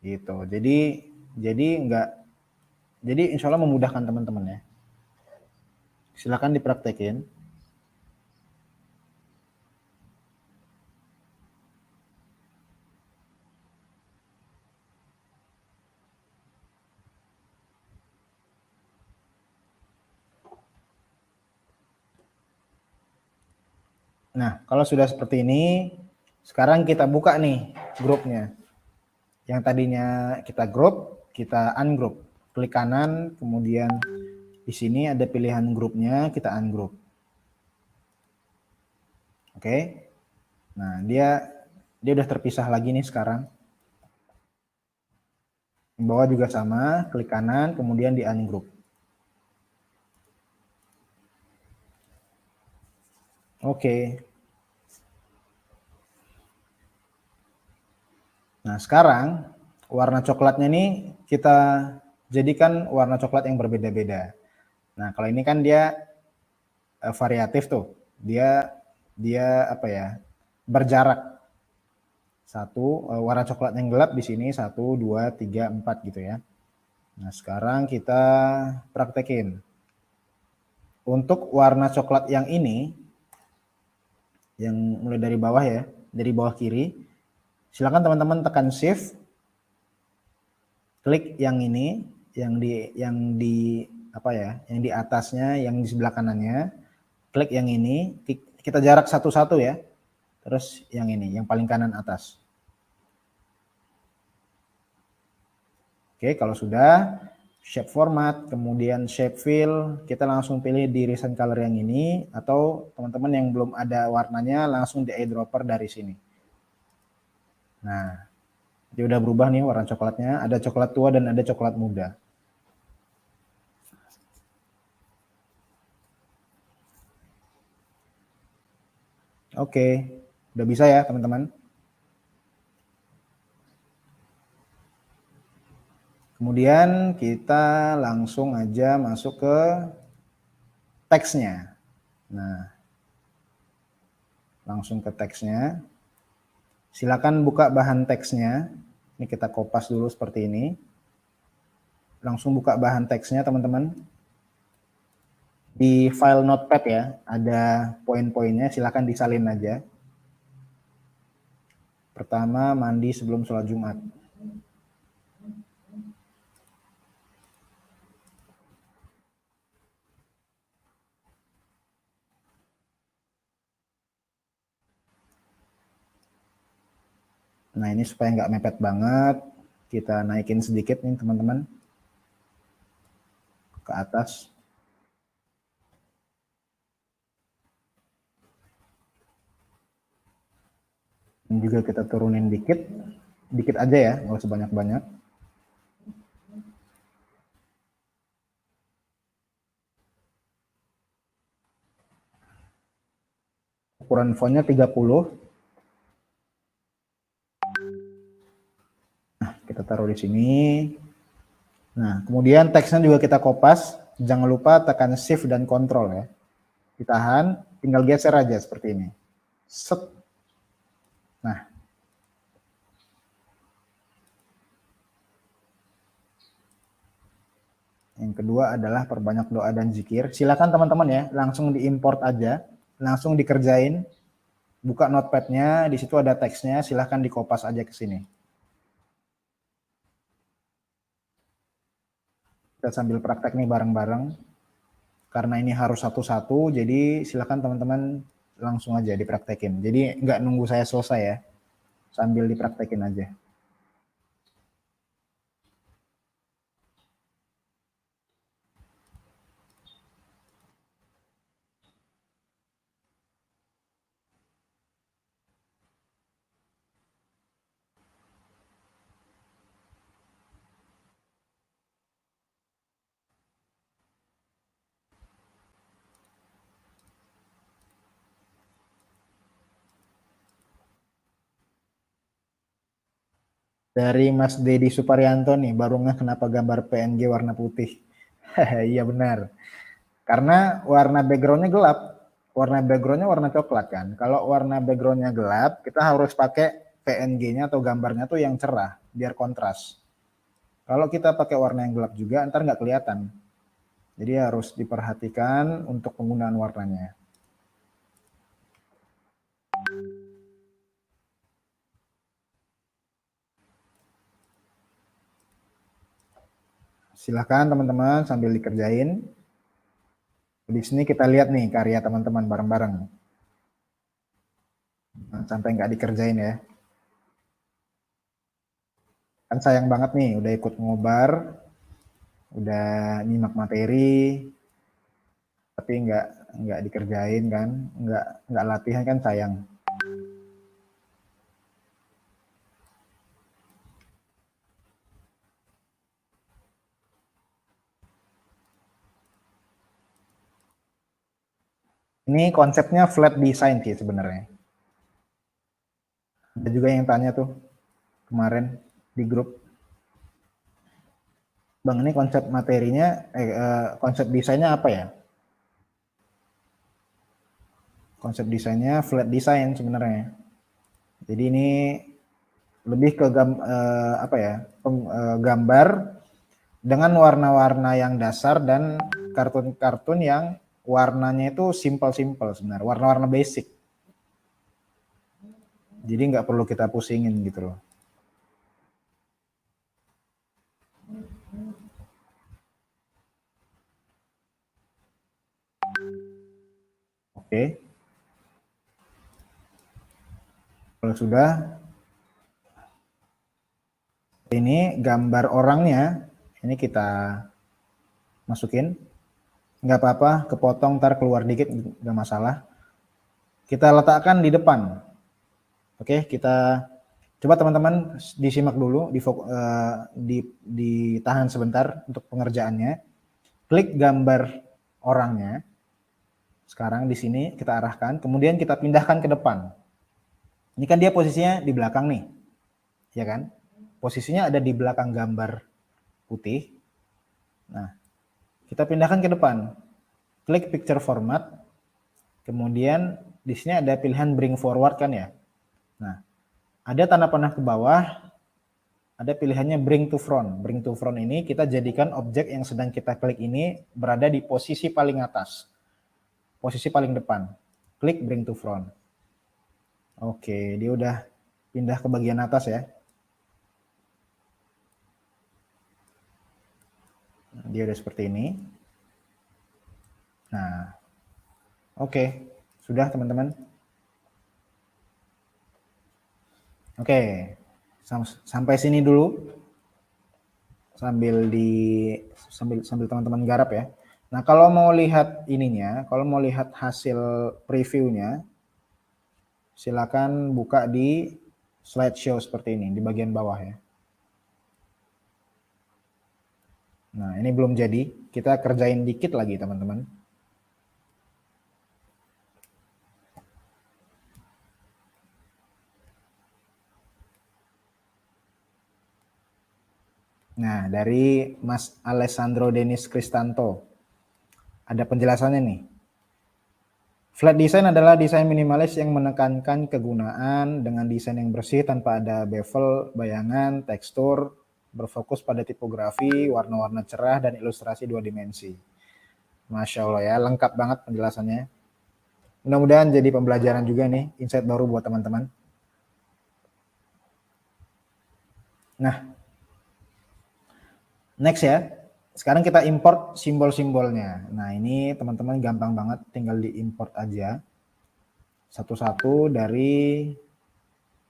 Gitu. Jadi insya Allah memudahkan teman-teman ya. Silakan dipraktekin. Nah, kalau sudah seperti ini, sekarang kita buka nih grupnya. Yang tadinya kita grup, kita ungroup. Klik kanan, kemudian di sini ada pilihan grupnya, kita ungroup. Oke. Nah, dia udah terpisah lagi nih sekarang. Yang bawah juga sama, klik kanan, kemudian di ungroup. Oke. Nah, sekarang warna coklatnya ini kita jadikan warna coklat yang berbeda-beda. Nah, kalau ini kan dia variatif tuh. Dia apa ya? Berjarak. Satu warna coklat yang gelap di sini 1 2 3 4 gitu ya. Nah, sekarang kita praktekin. Untuk warna coklat yang ini yang mulai dari bawah ya, dari bawah kiri. Silakan teman-teman tekan shift, klik yang ini, yang di apa ya, yang di atasnya, yang di sebelah kanannya, klik yang ini, kita jarak satu-satu ya. Terus yang ini, yang paling kanan atas. Oke, kalau sudah, shape format, kemudian shape fill, kita langsung pilih di recent color yang ini, atau teman-teman yang belum ada warnanya langsung di eyedropper dari sini. Nah, dia udah berubah nih warna coklatnya, ada coklat tua dan ada coklat muda. Oke, udah bisa ya teman-teman. Kemudian kita langsung aja masuk ke teksnya. Nah, langsung ke teksnya. Silakan buka bahan teksnya. Ini kita kopas dulu seperti ini. Langsung buka bahan teksnya teman-teman. Di file notepad ya, ada poin-poinnya, silakan disalin aja. Pertama, mandi sebelum sholat Jumat. Nah, ini supaya nggak mepet banget, kita naikin sedikit nih teman-teman ke atas. Dan juga kita turunin dikit, dikit aja ya, nggak usah banyak-banyak. Ukuran fontnya 30. Nah, kita taruh di sini. Nah, kemudian teksnya juga kita kopas. Jangan lupa tekan shift dan control ya. Ditahan, tinggal geser aja seperti ini. Set. Nah. Yang kedua adalah perbanyak doa dan zikir. Silakan teman-teman ya, langsung diimport aja, langsung dikerjain. Buka notepadnya, di situ ada teksnya, silakan dikopas aja ke sini. Kita sambil praktek nih bareng-bareng. Karena ini harus satu-satu, jadi silakan teman-teman langsung aja dipraktekin. Jadi nggak nunggu saya selesai ya, sambil dipraktekin aja. Dari Mas Dedi Suparyanto nih, baru nggak kenapa gambar PNG warna putih. Iya benar. Karena warna backgroundnya gelap. Warna backgroundnya warna coklat kan. Kalau warna backgroundnya gelap, kita harus pakai PNG-nya atau gambarnya tuh yang cerah, biar kontras. Kalau kita pakai warna yang gelap juga, ntar nggak kelihatan. Jadi harus diperhatikan untuk penggunaan warnanya. Silakan teman-teman sambil dikerjain. Di sini kita lihat nih karya teman-teman bareng-bareng. Nah, sampai nggak dikerjain ya. Kan sayang banget nih, udah ikut ngobar, udah nyimak materi, tapi nggak dikerjain kan, nggak latihan kan sayang. Ini konsepnya flat design sih sebenarnya. Ada juga yang tanya tuh kemarin di grup, Bang ini konsep materinya, konsep desainnya apa ya? Konsep desainnya flat design sebenarnya. Jadi ini lebih ke apa ya, gambar dengan warna-warna yang dasar dan kartun-kartun yang warnanya itu simple-simple sebenarnya, warna-warna basic. Jadi nggak perlu kita pusingin gitu loh. Oke. Kalau sudah, ini gambar orangnya, ini kita masukin. Nggak apa-apa, kepotong ntar keluar dikit, nggak masalah. Kita letakkan di depan. Oke, kita coba teman-teman disimak dulu, ditahan sebentar untuk pengerjaannya. Klik gambar orangnya. Sekarang di sini kita arahkan, kemudian kita pindahkan ke depan. Ini kan dia posisinya di belakang nih, ya kan? Posisinya ada di belakang gambar putih. Nah, kita pindahkan ke depan. Klik picture format. Kemudian di sini ada pilihan bring forward kan ya. Nah, ada tanda panah ke bawah, ada pilihannya bring to front. Bring to front ini kita jadikan objek yang sedang kita klik ini berada di posisi paling atas. Posisi paling depan. Klik bring to front. Oke, dia udah pindah ke bagian atas ya. Dia udah seperti ini. Nah, oke, sudah teman-teman. Oke, sampai sini dulu. Sambil teman-teman garap ya. Nah, kalau mau lihat ininya, kalau mau lihat hasil previewnya, silakan buka di slideshow seperti ini di bagian bawah ya. Nah, ini belum jadi, kita kerjain dikit lagi teman-teman. Nah, dari Mas Alessandro Denis Cristanto, ada penjelasannya nih. Flat design adalah desain minimalis yang menekankan kegunaan dengan desain yang bersih tanpa ada bevel, bayangan, tekstur, berfokus pada tipografi, warna-warna cerah, dan ilustrasi dua dimensi. Masya Allah ya, lengkap banget penjelasannya. Mudah-mudahan jadi pembelajaran juga nih, insight baru buat teman-teman. Nah, next ya, sekarang kita import simbol-simbolnya. Nah, ini teman-teman gampang banget, tinggal diimport aja. Satu-satu dari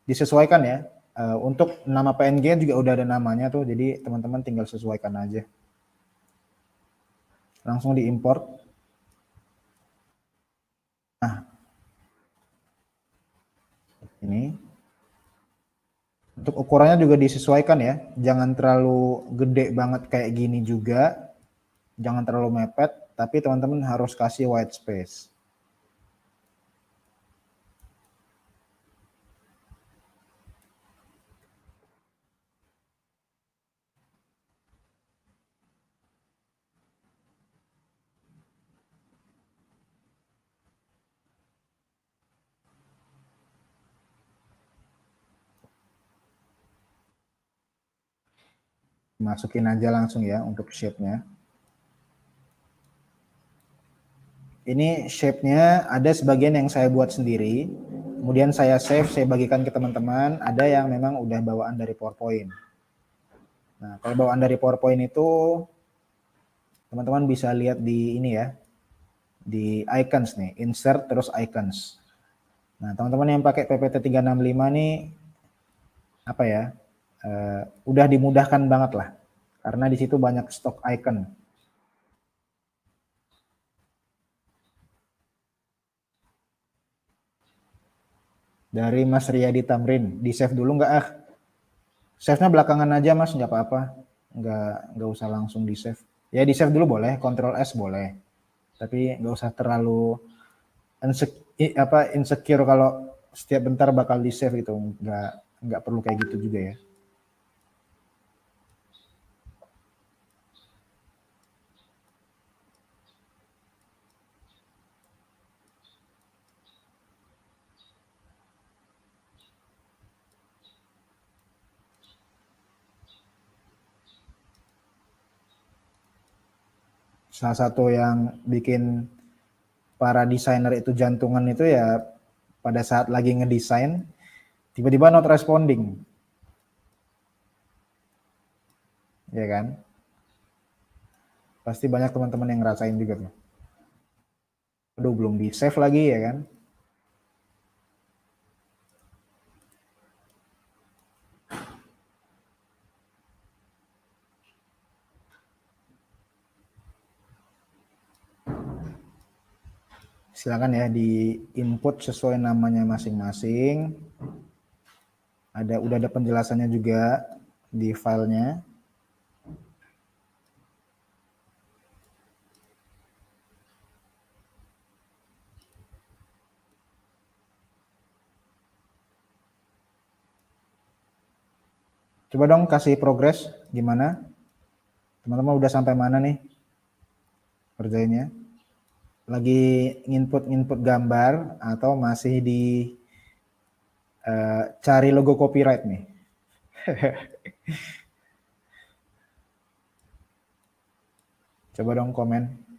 disesuaikan ya. Untuk nama PNG juga udah ada namanya tuh, jadi teman-teman tinggal sesuaikan aja. Langsung diimport. Nah, ini. Untuk ukurannya juga disesuaikan ya. Jangan terlalu gede banget kayak gini juga. Jangan terlalu mepet, tapi teman-teman harus kasih white space. Masukin aja langsung ya untuk shape-nya. Ini shape-nya ada sebagian yang saya buat sendiri, kemudian saya save, saya bagikan ke teman-teman, ada yang memang udah bawaan dari PowerPoint. Nah, kalau bawaan dari PowerPoint itu teman-teman bisa lihat di ini ya, di icons nih, insert terus icons. Nah, teman-teman yang pakai PPT 365 nih apa ya? Udah dimudahkan banget lah. Karena di situ banyak stok icon. Dari Mas Riyadi Tamrin, di save dulu nggak ah? Save-nya belakangan aja Mas, nggak apa-apa. Nggak usah langsung di save. Ya di save dulu boleh, Ctrl S boleh. Tapi nggak usah terlalu insecure kalau setiap bentar bakal di save gitu. Nggak perlu kayak gitu juga ya. Salah satu yang bikin para desainer itu jantungan itu ya pada saat lagi ngedesain, Tiba-tiba not responding. Ya kan? Pasti banyak teman-teman yang ngerasain juga tuh. Aduh, belum di save lagi ya kan? Silakan ya di input sesuai namanya masing-masing. Udah ada penjelasannya juga di filenya. Coba dong kasih progres gimana? Teman-teman udah sampai mana nih kerjainnya? Lagi nginput gambar atau masih di cari logo copyright nih? Coba dong komen.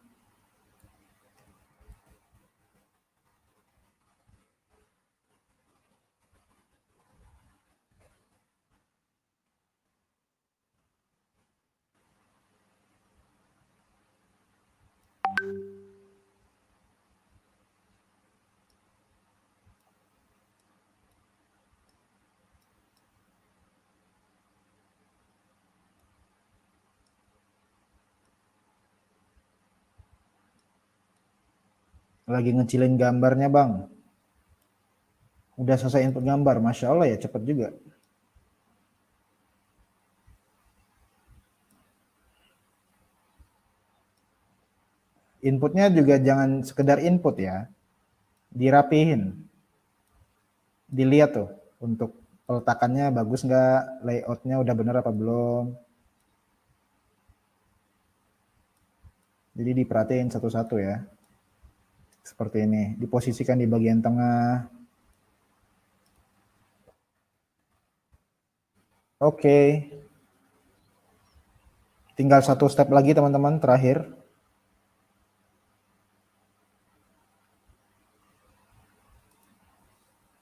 Lagi ngecilin gambarnya bang. Udah selesai input gambar, Masya Allah ya cepet juga. Inputnya juga jangan sekedar input ya, dirapihin. Dilihat tuh untuk peletakannya bagus nggak, layoutnya udah bener apa belum. Jadi diperhatiin satu-satu ya. Seperti ini, diposisikan di bagian tengah. Oke. Tinggal satu step lagi teman-teman terakhir.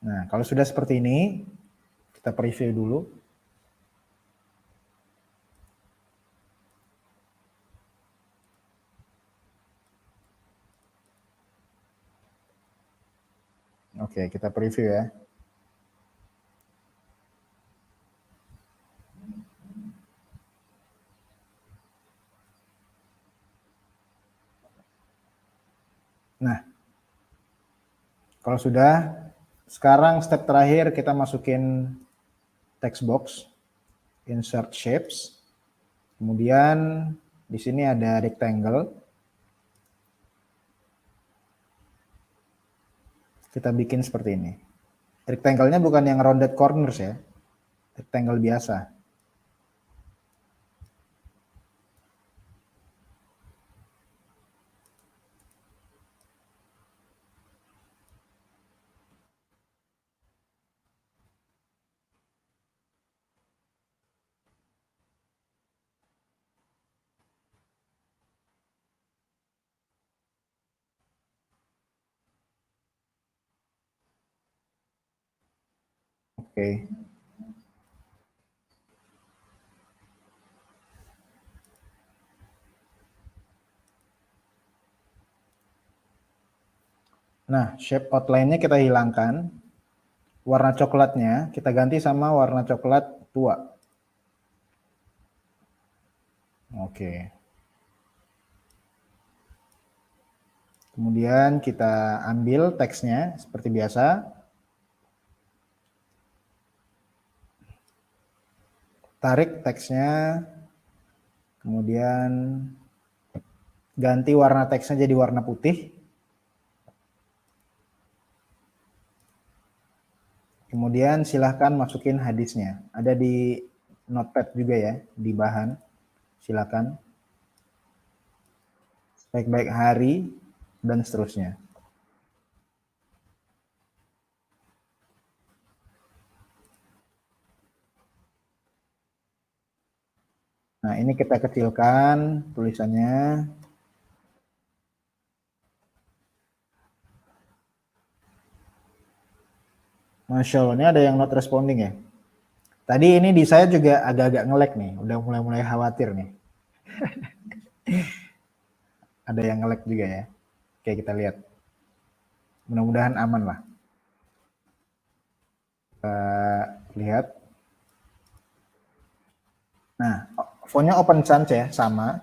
Nah, kalau sudah seperti ini, kita preview dulu. Oke, kita preview ya. Nah, kalau sudah, sekarang step terakhir kita masukin text box, insert shapes, kemudian di sini ada rectangle. Kita bikin seperti ini. Rectangle-nya bukan yang rounded corners ya, rectangle biasa. Oke. Nah, shape outline-nya kita hilangkan. Warna coklatnya kita ganti sama warna coklat tua. Oke. Kemudian kita ambil teksnya seperti biasa. Tarik teksnya. Kemudian ganti warna teksnya jadi warna putih. Kemudian silahkan masukin hadisnya. Ada di notepad juga ya, di bahan. Silakan. Baik-baik hari dan seterusnya. Nah, ini kita kecilkan tulisannya. Masya Allah, ini ada yang not responding ya. Tadi ini di saya juga agak-agak nge-lag nih, udah mulai khawatir nih. Ada yang nge-lag juga ya. Oke, kita lihat. Mudah-mudahan aman lah. Lihat. Nah, fontnya Open Sans ya, sama.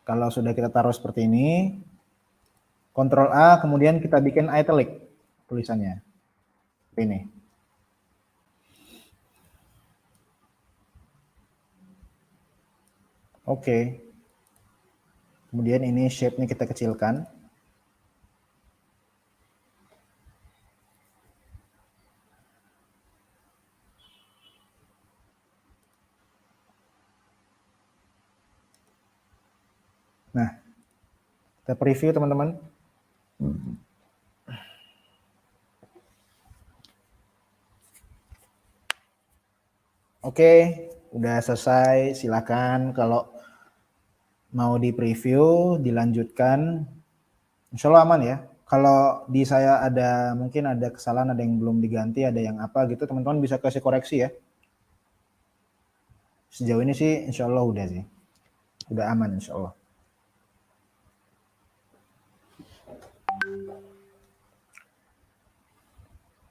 Kalau sudah kita taruh seperti ini, Ctrl A, kemudian kita bikin italic tulisannya. Seperti ini. Oke. Kemudian ini shape-nya kita kecilkan. Nah, kita preview teman-teman. Oke, udah selesai. Silakan kalau mau di preview, dilanjutkan. Insya Allah aman ya. Kalau di saya ada mungkin ada kesalahan, ada yang belum diganti, ada yang apa gitu, teman-teman bisa kasih koreksi ya. Sejauh ini sih insya Allah udah sih. Udah aman insya Allah.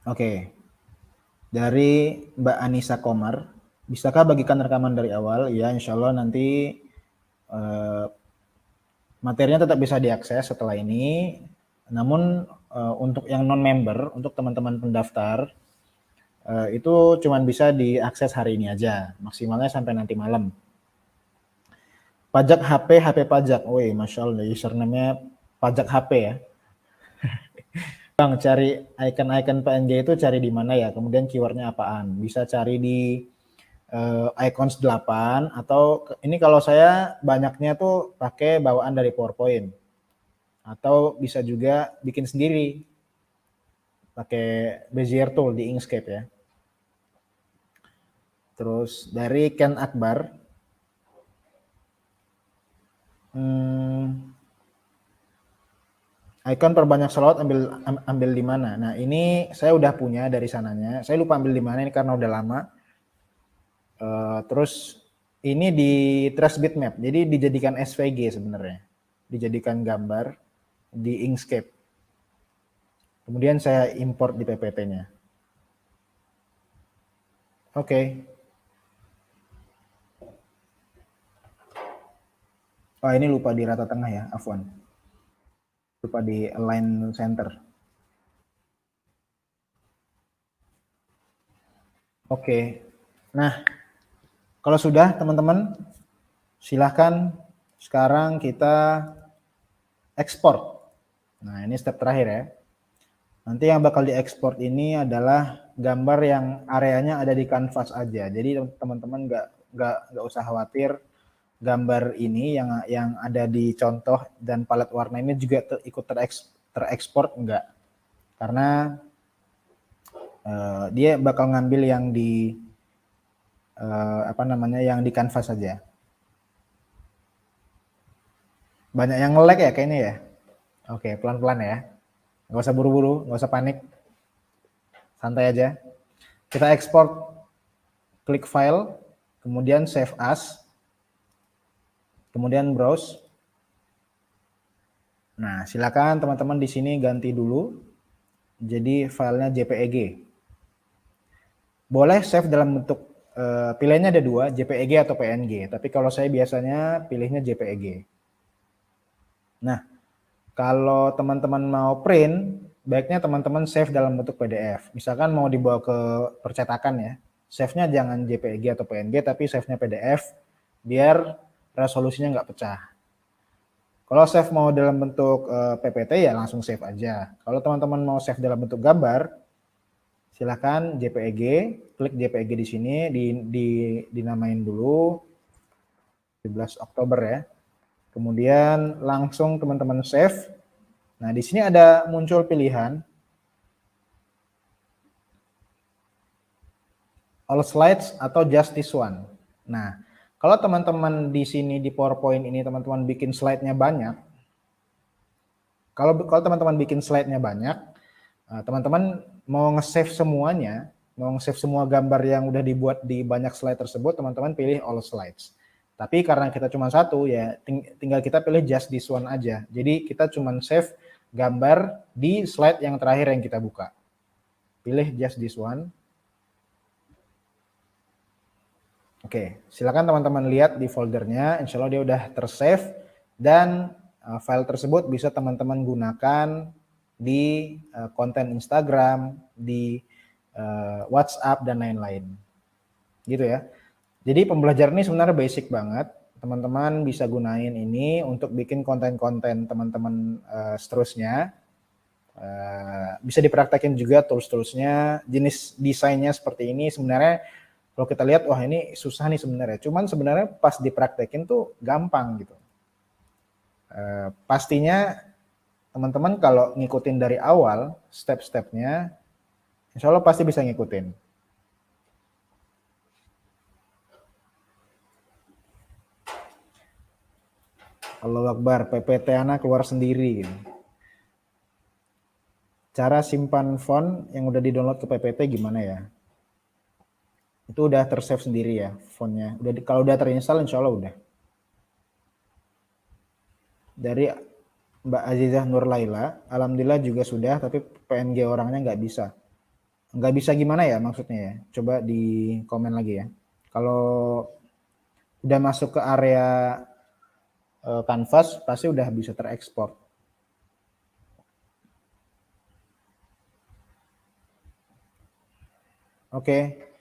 Oke. Dari Mbak Anissa Komar, bisakah bagikan rekaman dari awal? Ya, insya Allah nanti materinya tetap bisa diakses setelah ini. Namun untuk yang non-member, untuk teman-teman pendaftar, itu cuma bisa diakses hari ini aja, maksimalnya sampai nanti malam. Pajak HP pajak, woi, Masya Allah, username-nya pajak HP ya. Bang, cari icon-icon PNG itu cari di mana ya? Kemudian keywordnya apaan? Bisa cari di icons 8 atau ini kalau saya banyaknya tuh pakai bawaan dari PowerPoint. Atau bisa juga bikin sendiri pakai Bezier tool di Inkscape ya. Terus dari Ken Akbar, icon perbanyak salawat ambil di mana? Nah, ini saya udah punya dari sananya. Saya lupa ambil di mana ini karena udah lama. Terus ini di trace bitmap. Jadi dijadikan SVG sebenarnya. Dijadikan gambar di Inkscape. Kemudian saya import di PPT-nya. Oke. Oh, ini lupa di rata tengah ya, afwan. Lupa di align center. Oke. Nah, kalau sudah teman-teman, silahkan sekarang kita ekspor. Nah, ini step terakhir ya. Nanti yang bakal diekspor ini adalah gambar yang areanya ada di kanvas aja. Jadi teman-teman nggak usah khawatir gambar ini yang ada di contoh dan palet warna ini juga ikut terekspor enggak. Karena dia bakal ngambil yang di yang di kanvas saja. Banyak yang nge-lag ya kayaknya ya. Oke, pelan-pelan ya. Nggak usah buru-buru, nggak usah panik. Santai aja. Kita ekspor, klik file, kemudian save as, kemudian browse. Nah, silakan teman-teman di sini ganti dulu. Jadi filenya JPEG. Boleh save dalam bentuk pilihannya ada dua, JPEG atau PNG. Tapi kalau saya biasanya pilihnya JPEG. Nah, kalau teman-teman mau print, baiknya teman-teman save dalam bentuk PDF. Misalkan mau dibawa ke percetakan ya, save-nya jangan JPEG atau PNG, tapi save-nya PDF, biar resolusinya nggak pecah. Kalau save mau dalam bentuk PPT ya langsung save aja. Kalau teman-teman mau save dalam bentuk gambar, silahkan JPEG, klik JPEG di sini, dinamain dulu 17 Oktober ya. Kemudian langsung teman-teman save. Nah, di sini ada muncul pilihan all slides atau just this one. Nah, kalau teman-teman di sini di PowerPoint ini teman-teman bikin slide-nya banyak, kalau teman-teman bikin slide-nya banyak, Teman-teman mau nge-save semuanya, mau nge-save semua gambar yang udah dibuat di banyak slide tersebut, teman-teman pilih all slides. Tapi karena kita cuma satu, ya tinggal kita pilih just this one aja. Jadi kita cuma save gambar di slide yang terakhir yang kita buka. Pilih just this one. Oke, silakan teman-teman lihat di foldernya, insya Allah dia udah tersave dan file tersebut bisa teman-teman gunakan di konten Instagram, di WhatsApp dan lain-lain. Gitu ya. Jadi pembelajaran ini sebenarnya basic banget. Teman-teman bisa gunain ini untuk bikin konten-konten teman-teman seterusnya. Bisa dipraktekin juga tools-toolsnya. Jenis desainnya seperti ini sebenarnya kalau kita lihat, wah ini susah nih sebenarnya. Cuman sebenarnya pas dipraktekin tuh gampang gitu. Pastinya teman-teman kalau ngikutin dari awal step-stepnya, insya Allah pasti bisa ngikutin. Allahu Akbar, PPT anak keluar sendiri. Cara simpan font yang udah di-download ke PPT gimana ya? Itu udah tersave sendiri ya fontnya. Kalau udah terinstall insya Allah udah. Dari Mbak Azizah Nur Laila, alhamdulillah juga sudah, tapi PNG orangnya nggak bisa. Nggak bisa gimana ya maksudnya ya? Coba di komen lagi ya. Kalau udah masuk ke area Canvas, pasti udah bisa terekspor. Oke.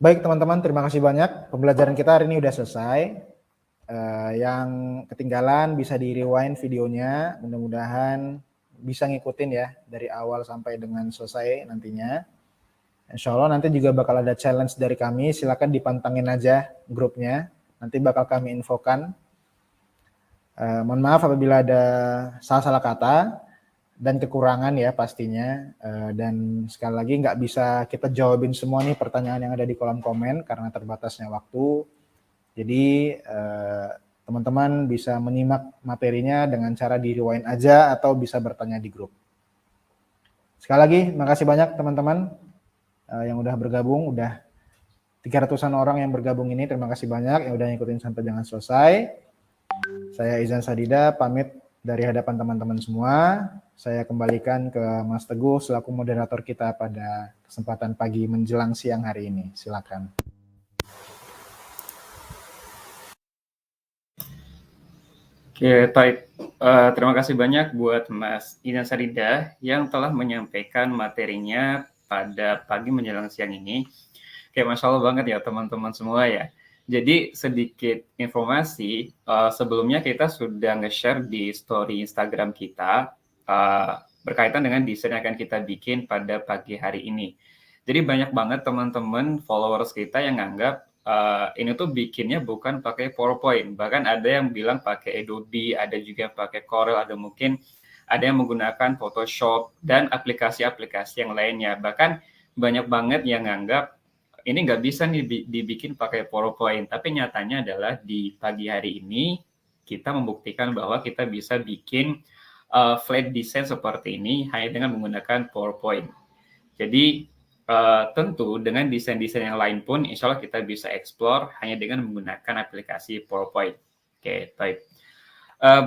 Baik teman-teman, terima kasih banyak. Pembelajaran kita hari ini udah selesai. Yang ketinggalan bisa di rewind videonya, mudah-mudahan bisa ngikutin ya dari awal sampai dengan selesai nantinya. Insya Allah nanti juga bakal ada challenge dari kami, silakan dipantengin aja grupnya, nanti bakal kami infokan. Mohon maaf apabila ada salah-salah kata dan kekurangan ya pastinya, dan sekali lagi nggak bisa kita jawabin semua nih pertanyaan yang ada di kolom komen karena terbatasnya waktu. Jadi teman-teman bisa menyimak materinya dengan cara di rewind aja atau bisa bertanya di grup. Sekali lagi, makasih banyak teman-teman yang udah bergabung, udah 300-an orang yang bergabung ini, terima kasih banyak yang udah ngikutin sampai dengan selesai. Saya Izan Sadida, pamit dari hadapan teman-teman semua. Saya kembalikan ke Mas Teguh selaku moderator kita pada kesempatan pagi menjelang siang hari ini. Silakan. Oke, baik. Terima kasih banyak buat Mas Izan Sadida yang telah menyampaikan materinya pada pagi menjelang siang ini. Oke, Masya Allah banget ya teman-teman semua ya. Jadi sedikit informasi, sebelumnya kita sudah nge-share di story Instagram kita berkaitan dengan desain yang akan kita bikin pada pagi hari ini. Jadi banyak banget teman-teman followers kita yang nganggap ini tuh bikinnya bukan pakai PowerPoint, bahkan ada yang bilang pakai Adobe, ada juga yang pakai Corel, ada mungkin ada yang menggunakan Photoshop dan aplikasi-aplikasi yang lainnya. Bahkan banyak banget yang nganggap ini nggak bisa nih dibikin pakai PowerPoint, tapi nyatanya adalah di pagi hari ini kita membuktikan bahwa kita bisa bikin flat design seperti ini hanya dengan menggunakan PowerPoint. Jadi tentu dengan desain-desain yang lain pun insya Allah kita bisa explore hanya dengan menggunakan aplikasi PowerPoint. Oke, baik.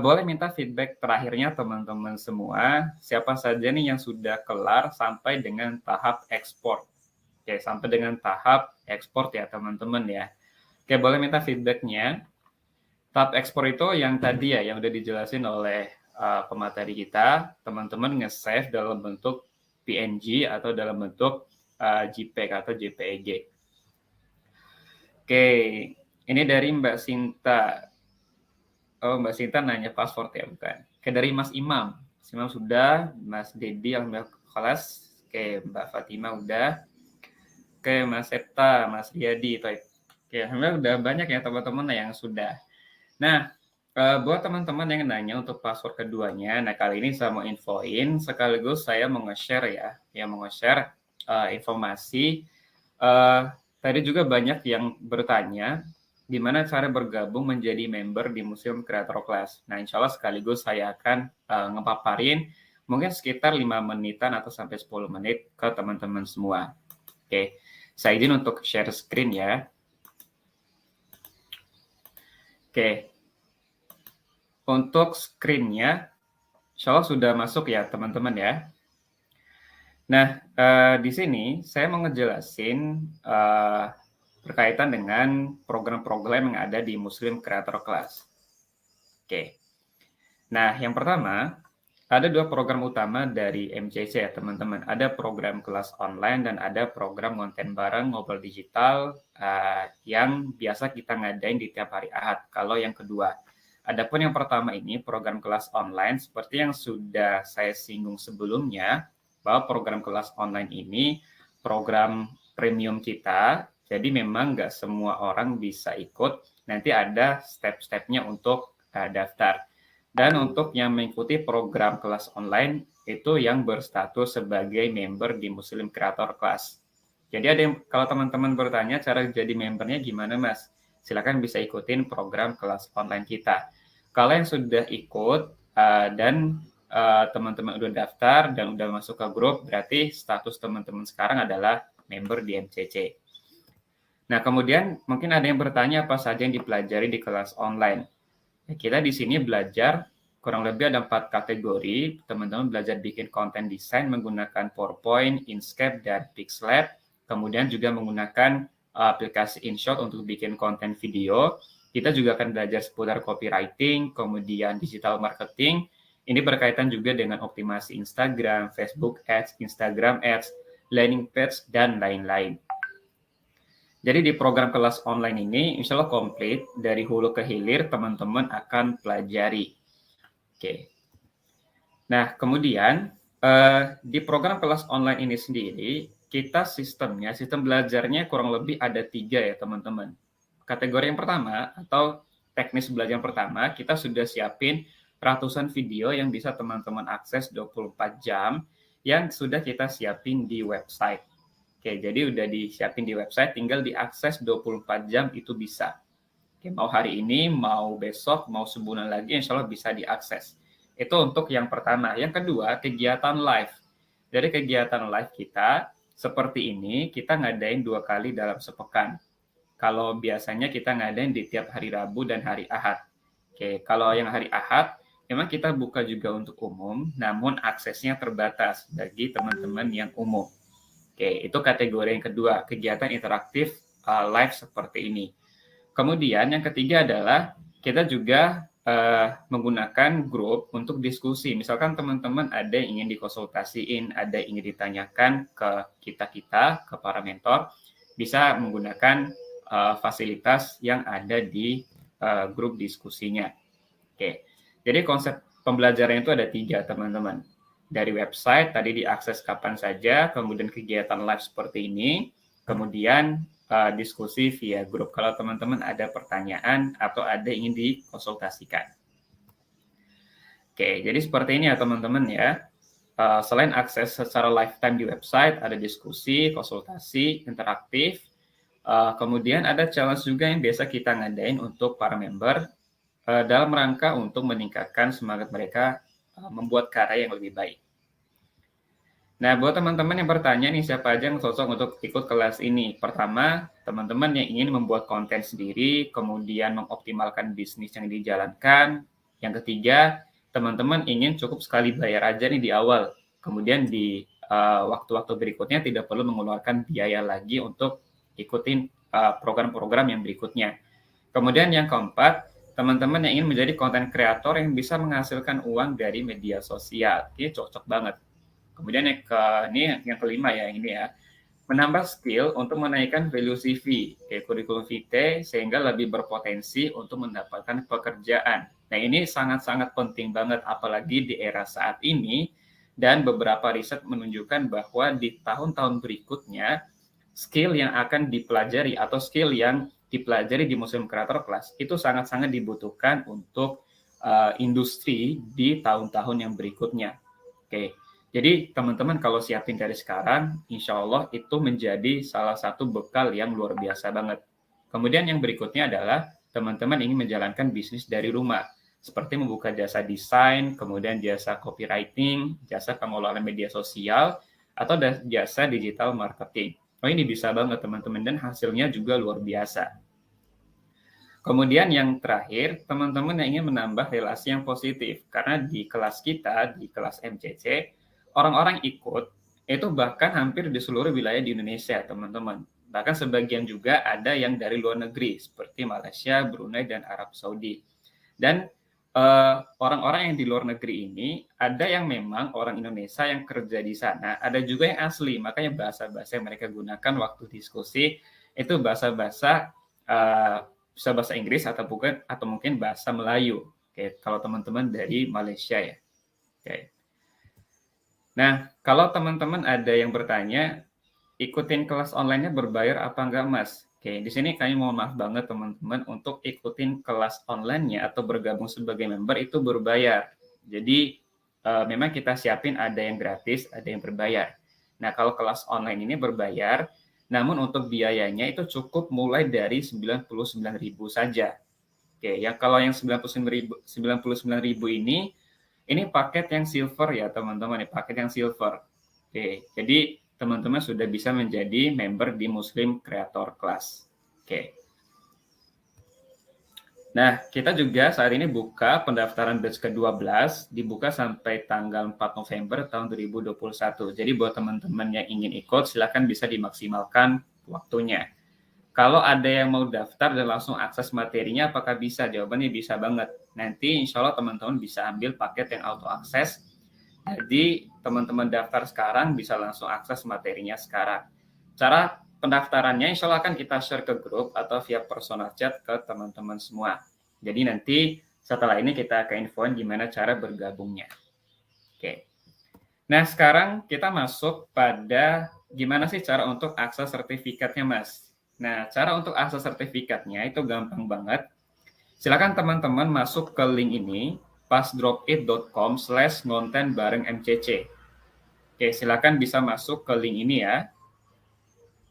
Boleh minta feedback terakhirnya teman-teman semua, siapa saja nih yang sudah kelar sampai dengan tahap ekspor. Oke, sampai dengan tahap ekspor ya teman-teman ya. Oke, boleh minta feedbacknya. Tahap ekspor itu yang tadi ya, yang udah dijelasin oleh pemateri kita, teman-teman nge-save dalam bentuk PNG atau dalam bentuk JPEG atau JPEG. Oke, ini dari Mbak Sinta. Oh, Mbak Sinta nanya password ya, bukan? Oke, dari Mas Imam. Mas Imam sudah, Mas Dedi yang kelas. Oke, Mbak Fatima udah. Oke, Mas Septa, Mas Riyadi. Oke, alhamdulillah udah banyak ya teman-teman yang sudah. Nah, buat teman-teman yang nanya untuk password keduanya, nah kali ini saya mau infoin, sekaligus saya mau nge-share ya mau nge-share informasi. Tadi juga banyak yang bertanya, gimana cara bergabung menjadi member di Museum Creator Class. Nah, insya Allah sekaligus saya akan ngepaparin mungkin sekitar 5 menitan atau sampai 10 menit ke teman-teman semua. Oke, saya izin untuk share screen ya. Oke, untuk screen-nya, insya Allah sudah masuk ya teman-teman ya. Nah, di sini saya mau ngejelasin berkaitan dengan program-program yang ada di Muslim Creator Class. Oke. Nah, yang pertama, ada 2 program utama dari MCC ya teman-teman. Ada program kelas online dan ada program konten bareng ngobrol digital yang biasa kita ngadain di tiap hari Ahad. Kalau yang kedua, adapun yang pertama ini program kelas online seperti yang sudah saya singgung sebelumnya, bahwa program kelas online ini program premium kita, jadi memang nggak semua orang bisa ikut, nanti ada step-stepnya untuk daftar. Dan untuk yang mengikuti program kelas online, itu yang berstatus sebagai member di Muslim Creator Class. Jadi ada yang, kalau teman-teman bertanya cara jadi membernya gimana Mas? Silakan bisa ikutin program kelas online kita. Kalau yang sudah ikut dan teman-teman udah daftar dan udah masuk ke grup, berarti status teman-teman sekarang adalah member di MCC. Nah, kemudian mungkin ada yang bertanya apa saja yang dipelajari di kelas online. Ya, kita di sini belajar kurang lebih ada 4 kategori. Teman-teman belajar bikin konten desain menggunakan PowerPoint, Inkscape, dan Pixlab. Kemudian juga menggunakan aplikasi InShot untuk bikin konten video. Kita juga akan belajar seputar copywriting, kemudian digital marketing. Ini berkaitan juga dengan optimasi Instagram, Facebook Ads, Instagram Ads, landing page, dan lain-lain. Jadi di program kelas online ini, insya Allah komplit, dari hulu ke hilir teman-teman akan pelajari. Oke. Nah, kemudian di program kelas online ini sendiri, kita sistem belajarnya kurang lebih ada 3 ya teman-teman. Kategori yang pertama atau teknis belajar yang pertama, kita sudah siapin ratusan video yang bisa teman-teman akses 24 jam yang sudah kita siapin di website. Oke, jadi udah disiapin di website, tinggal diakses 24 jam itu bisa. Oke, mau hari ini, mau besok, mau sebulan lagi, insya Allah bisa diakses. Itu untuk yang pertama. Yang kedua, kegiatan live. Dari kegiatan live kita, seperti ini, kita ngadain 2 kali dalam sepekan. Kalau biasanya kita ngadain di tiap hari Rabu dan hari Ahad. Oke, kalau yang hari Ahad, memang kita buka juga untuk umum, namun aksesnya terbatas bagi teman-teman yang umum. Oke, itu kategori yang kedua, kegiatan interaktif live seperti ini. Kemudian yang ketiga adalah kita juga menggunakan grup untuk diskusi. Misalkan teman-teman ada yang ingin dikonsultasiin, ada yang ingin ditanyakan ke kita-kita, ke para mentor, bisa menggunakan fasilitas yang ada di grup diskusinya. Oke, jadi konsep pembelajaran itu ada 3 teman-teman. Dari website tadi diakses kapan saja, kemudian kegiatan live seperti ini, kemudian diskusi via grup kalau teman-teman ada pertanyaan atau ada yang ingin dikonsultasikan. Oke, jadi seperti ini ya teman-teman ya. Selain akses secara lifetime di website, ada diskusi, konsultasi, interaktif. Kemudian ada challenge juga yang biasa kita ngadain untuk para member dalam rangka untuk meningkatkan semangat mereka membuat karya yang lebih baik. Nah, buat teman-teman yang bertanya nih, siapa aja yang cocok untuk ikut kelas ini? Pertama, teman-teman yang ingin membuat konten sendiri, kemudian mengoptimalkan bisnis yang dijalankan. Yang ketiga, teman-teman ingin cukup sekali bayar aja nih di awal. Kemudian di waktu-waktu berikutnya tidak perlu mengeluarkan biaya lagi untuk ikutin program-program yang berikutnya. Kemudian yang keempat, teman-teman yang ingin menjadi konten kreator yang bisa menghasilkan uang dari media sosial. Ini cocok banget. Kemudian ini yang kelima ya, ini ya. Menambah skill untuk menaikkan value CV, kurikulum vitae, sehingga lebih berpotensi untuk mendapatkan pekerjaan. Nah, ini sangat-sangat penting banget, apalagi di era saat ini, dan beberapa riset menunjukkan bahwa di tahun-tahun berikutnya, skill yang akan dipelajari atau skill yang dipelajari di Muslim Creator Class itu sangat-sangat dibutuhkan untuk industri di tahun-tahun yang berikutnya. Oke, jadi teman-teman kalau siapin dari sekarang, insya Allah itu menjadi salah satu bekal yang luar biasa banget. Kemudian yang berikutnya adalah teman-teman ingin menjalankan bisnis dari rumah. seperti membuka jasa desain, kemudian jasa copywriting, jasa pengelolaan media sosial, atau jasa digital marketing. Oh, ini bisa banget teman-teman, dan hasilnya juga luar biasa. Kemudian yang terakhir, teman-teman yang ingin menambah relasi yang positif. Karena di kelas kita, di kelas MCC, orang-orang ikut itu bahkan hampir di seluruh wilayah di Indonesia, teman-teman. Bahkan sebagian juga ada yang dari luar negeri, seperti Malaysia, Brunei, dan Arab Saudi. Dan orang-orang yang di luar negeri ini, ada yang memang orang Indonesia yang kerja di sana, ada juga yang asli. Makanya bahasa-bahasa yang mereka gunakan waktu diskusi itu bahasa-bahasa bisa bahasa Inggris atau mungkin bahasa Melayu. Oke, kalau teman-teman dari Malaysia ya. Oke. Nah, kalau teman-teman ada yang bertanya, ikutin kelas online-nya berbayar apa enggak, Mas? Oke, di sini kami mohon maaf banget teman-teman, untuk ikutin kelas online-nya atau bergabung sebagai member itu berbayar. Jadi memang kita siapin ada yang gratis, ada yang berbayar. Nah, kalau kelas online ini berbayar, namun untuk biayanya itu cukup mulai dari 99.000 saja. Oke, kalau yang 99.000 ini paket yang silver ya teman-teman, paket yang silver. Oke, jadi teman-teman sudah bisa menjadi member di Muslim Creator Class. Oke. Nah, kita juga saat ini buka pendaftaran batch ke-12, dibuka sampai tanggal 4 November tahun 2021. Jadi buat teman-teman yang ingin ikut, silakan bisa dimaksimalkan waktunya. Kalau ada yang mau daftar dan langsung akses materinya, apakah bisa? Jawabannya bisa banget. Nanti insya Allah teman-teman bisa ambil paket yang auto akses. Jadi teman-teman daftar sekarang bisa langsung akses materinya sekarang. Cara pendaftarannya insya Allah akan kita share ke grup atau via personal chat ke teman-teman semua. Jadi nanti setelah ini kita akan infoin gimana cara bergabungnya. Oke. Nah, sekarang kita masuk pada gimana sih cara untuk akses sertifikatnya, Mas. Nah, cara untuk akses sertifikatnya itu gampang banget. Silakan teman-teman masuk ke link ini, passdropit.com/ngonten-mcc. Oke, silakan bisa masuk ke link ini ya.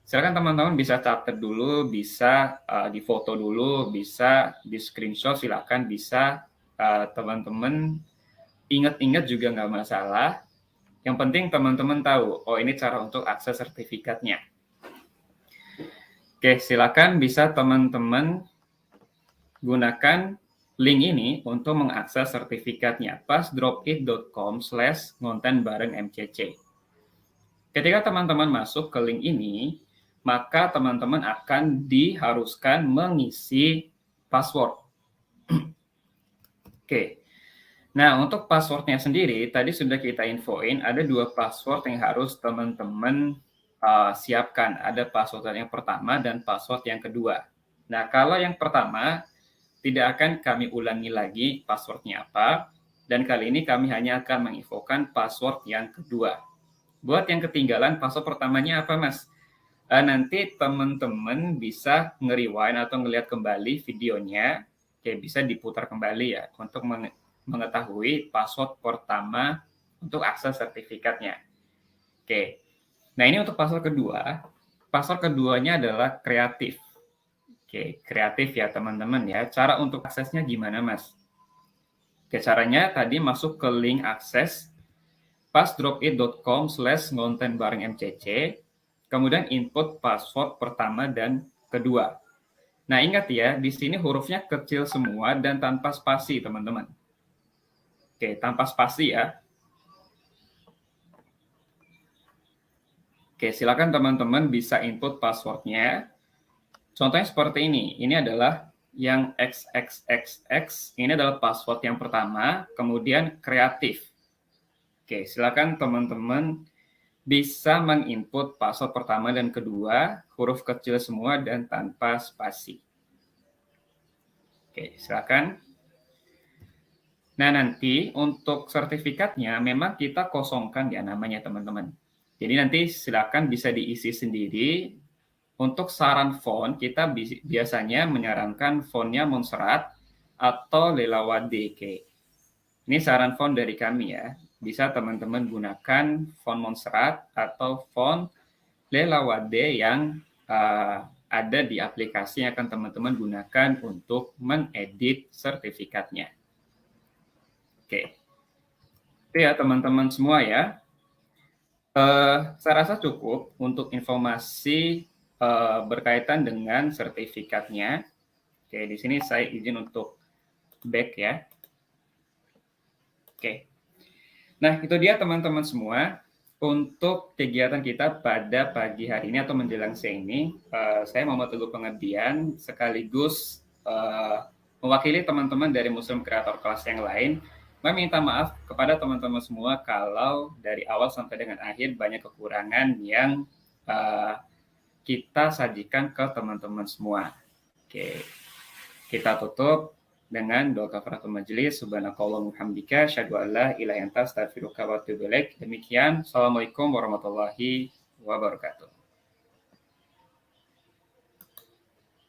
Silakan teman-teman bisa catat dulu, bisa difoto dulu, bisa di screenshot, silakan bisa teman-teman ingat-ingat juga nggak masalah. Yang penting teman-teman tahu, oh ini cara untuk akses sertifikatnya. Oke, silakan bisa teman-teman gunakan link ini untuk mengakses sertifikatnya, passdropit.com/ngonten-mcc. Ketika teman-teman masuk ke link ini, maka teman-teman akan diharuskan mengisi password. Oke. Nah, untuk passwordnya sendiri, tadi sudah kita infoin, ada 2 password yang harus teman-teman siapkan. Ada password yang pertama dan password yang kedua. Nah, kalau yang pertama, tidak akan kami ulangi lagi passwordnya apa, dan kali ini kami hanya akan menginfokan password yang kedua. Buat yang ketinggalan, password pertamanya apa, Mas? Nanti teman-teman bisa nge-rewind atau ngelihat kembali videonya, bisa diputar kembali ya, untuk mengetahui password pertama untuk akses sertifikatnya. Oke, nah ini untuk password kedua. Password keduanya adalah kreatif. Oke, kreatif ya teman-teman ya. Cara untuk aksesnya gimana, Mas? Oke, caranya tadi masuk ke link akses passdropit.com/ngonten-mcc, kemudian input password pertama dan kedua. Nah, ingat ya, di sini hurufnya kecil semua dan tanpa spasi, teman-teman. Oke, tanpa spasi ya. Oke, silakan teman-teman bisa input passwordnya. Contohnya seperti ini. Ini adalah yang XXXX. Ini adalah password yang pertama, kemudian kreatif. Oke, silakan teman-teman bisa menginput password pertama dan kedua, huruf kecil semua dan tanpa spasi. Oke, silakan. Nah, nanti untuk sertifikatnya memang kita kosongkan ya namanya teman-teman. Jadi nanti silakan bisa diisi sendiri. Untuk saran font, kita biasanya menyarankan fontnya Montserrat atau Lelawade. Ini saran font dari kami ya. Bisa teman-teman gunakan font Montserrat atau font Lelawade yang ada di aplikasi yang akan teman-teman gunakan untuk mengedit sertifikatnya. Oke, itu ya teman-teman semua ya. Saya rasa cukup untuk informasi berkaitan dengan sertifikatnya. Oke, di sini saya izin untuk back ya. Oke. Nah, itu dia teman-teman semua. Untuk kegiatan kita pada pagi hari ini atau menjelang siang ini, saya mau Teguh Pengabdian sekaligus mewakili teman-teman dari Muslim Kreator Kelas yang lain, meminta maaf kepada teman-teman semua kalau dari awal sampai dengan akhir banyak kekurangan yang kita sajikan ke teman-teman semua. Oke, kita tutup dengan doa kafaratul majelis. Subhanakallahumma hamdika asyhadu an la ilaha illa anta astaghfiruka wa atubu ilaik. Demikian, assalamualaikum warahmatullahi wabarakatuh.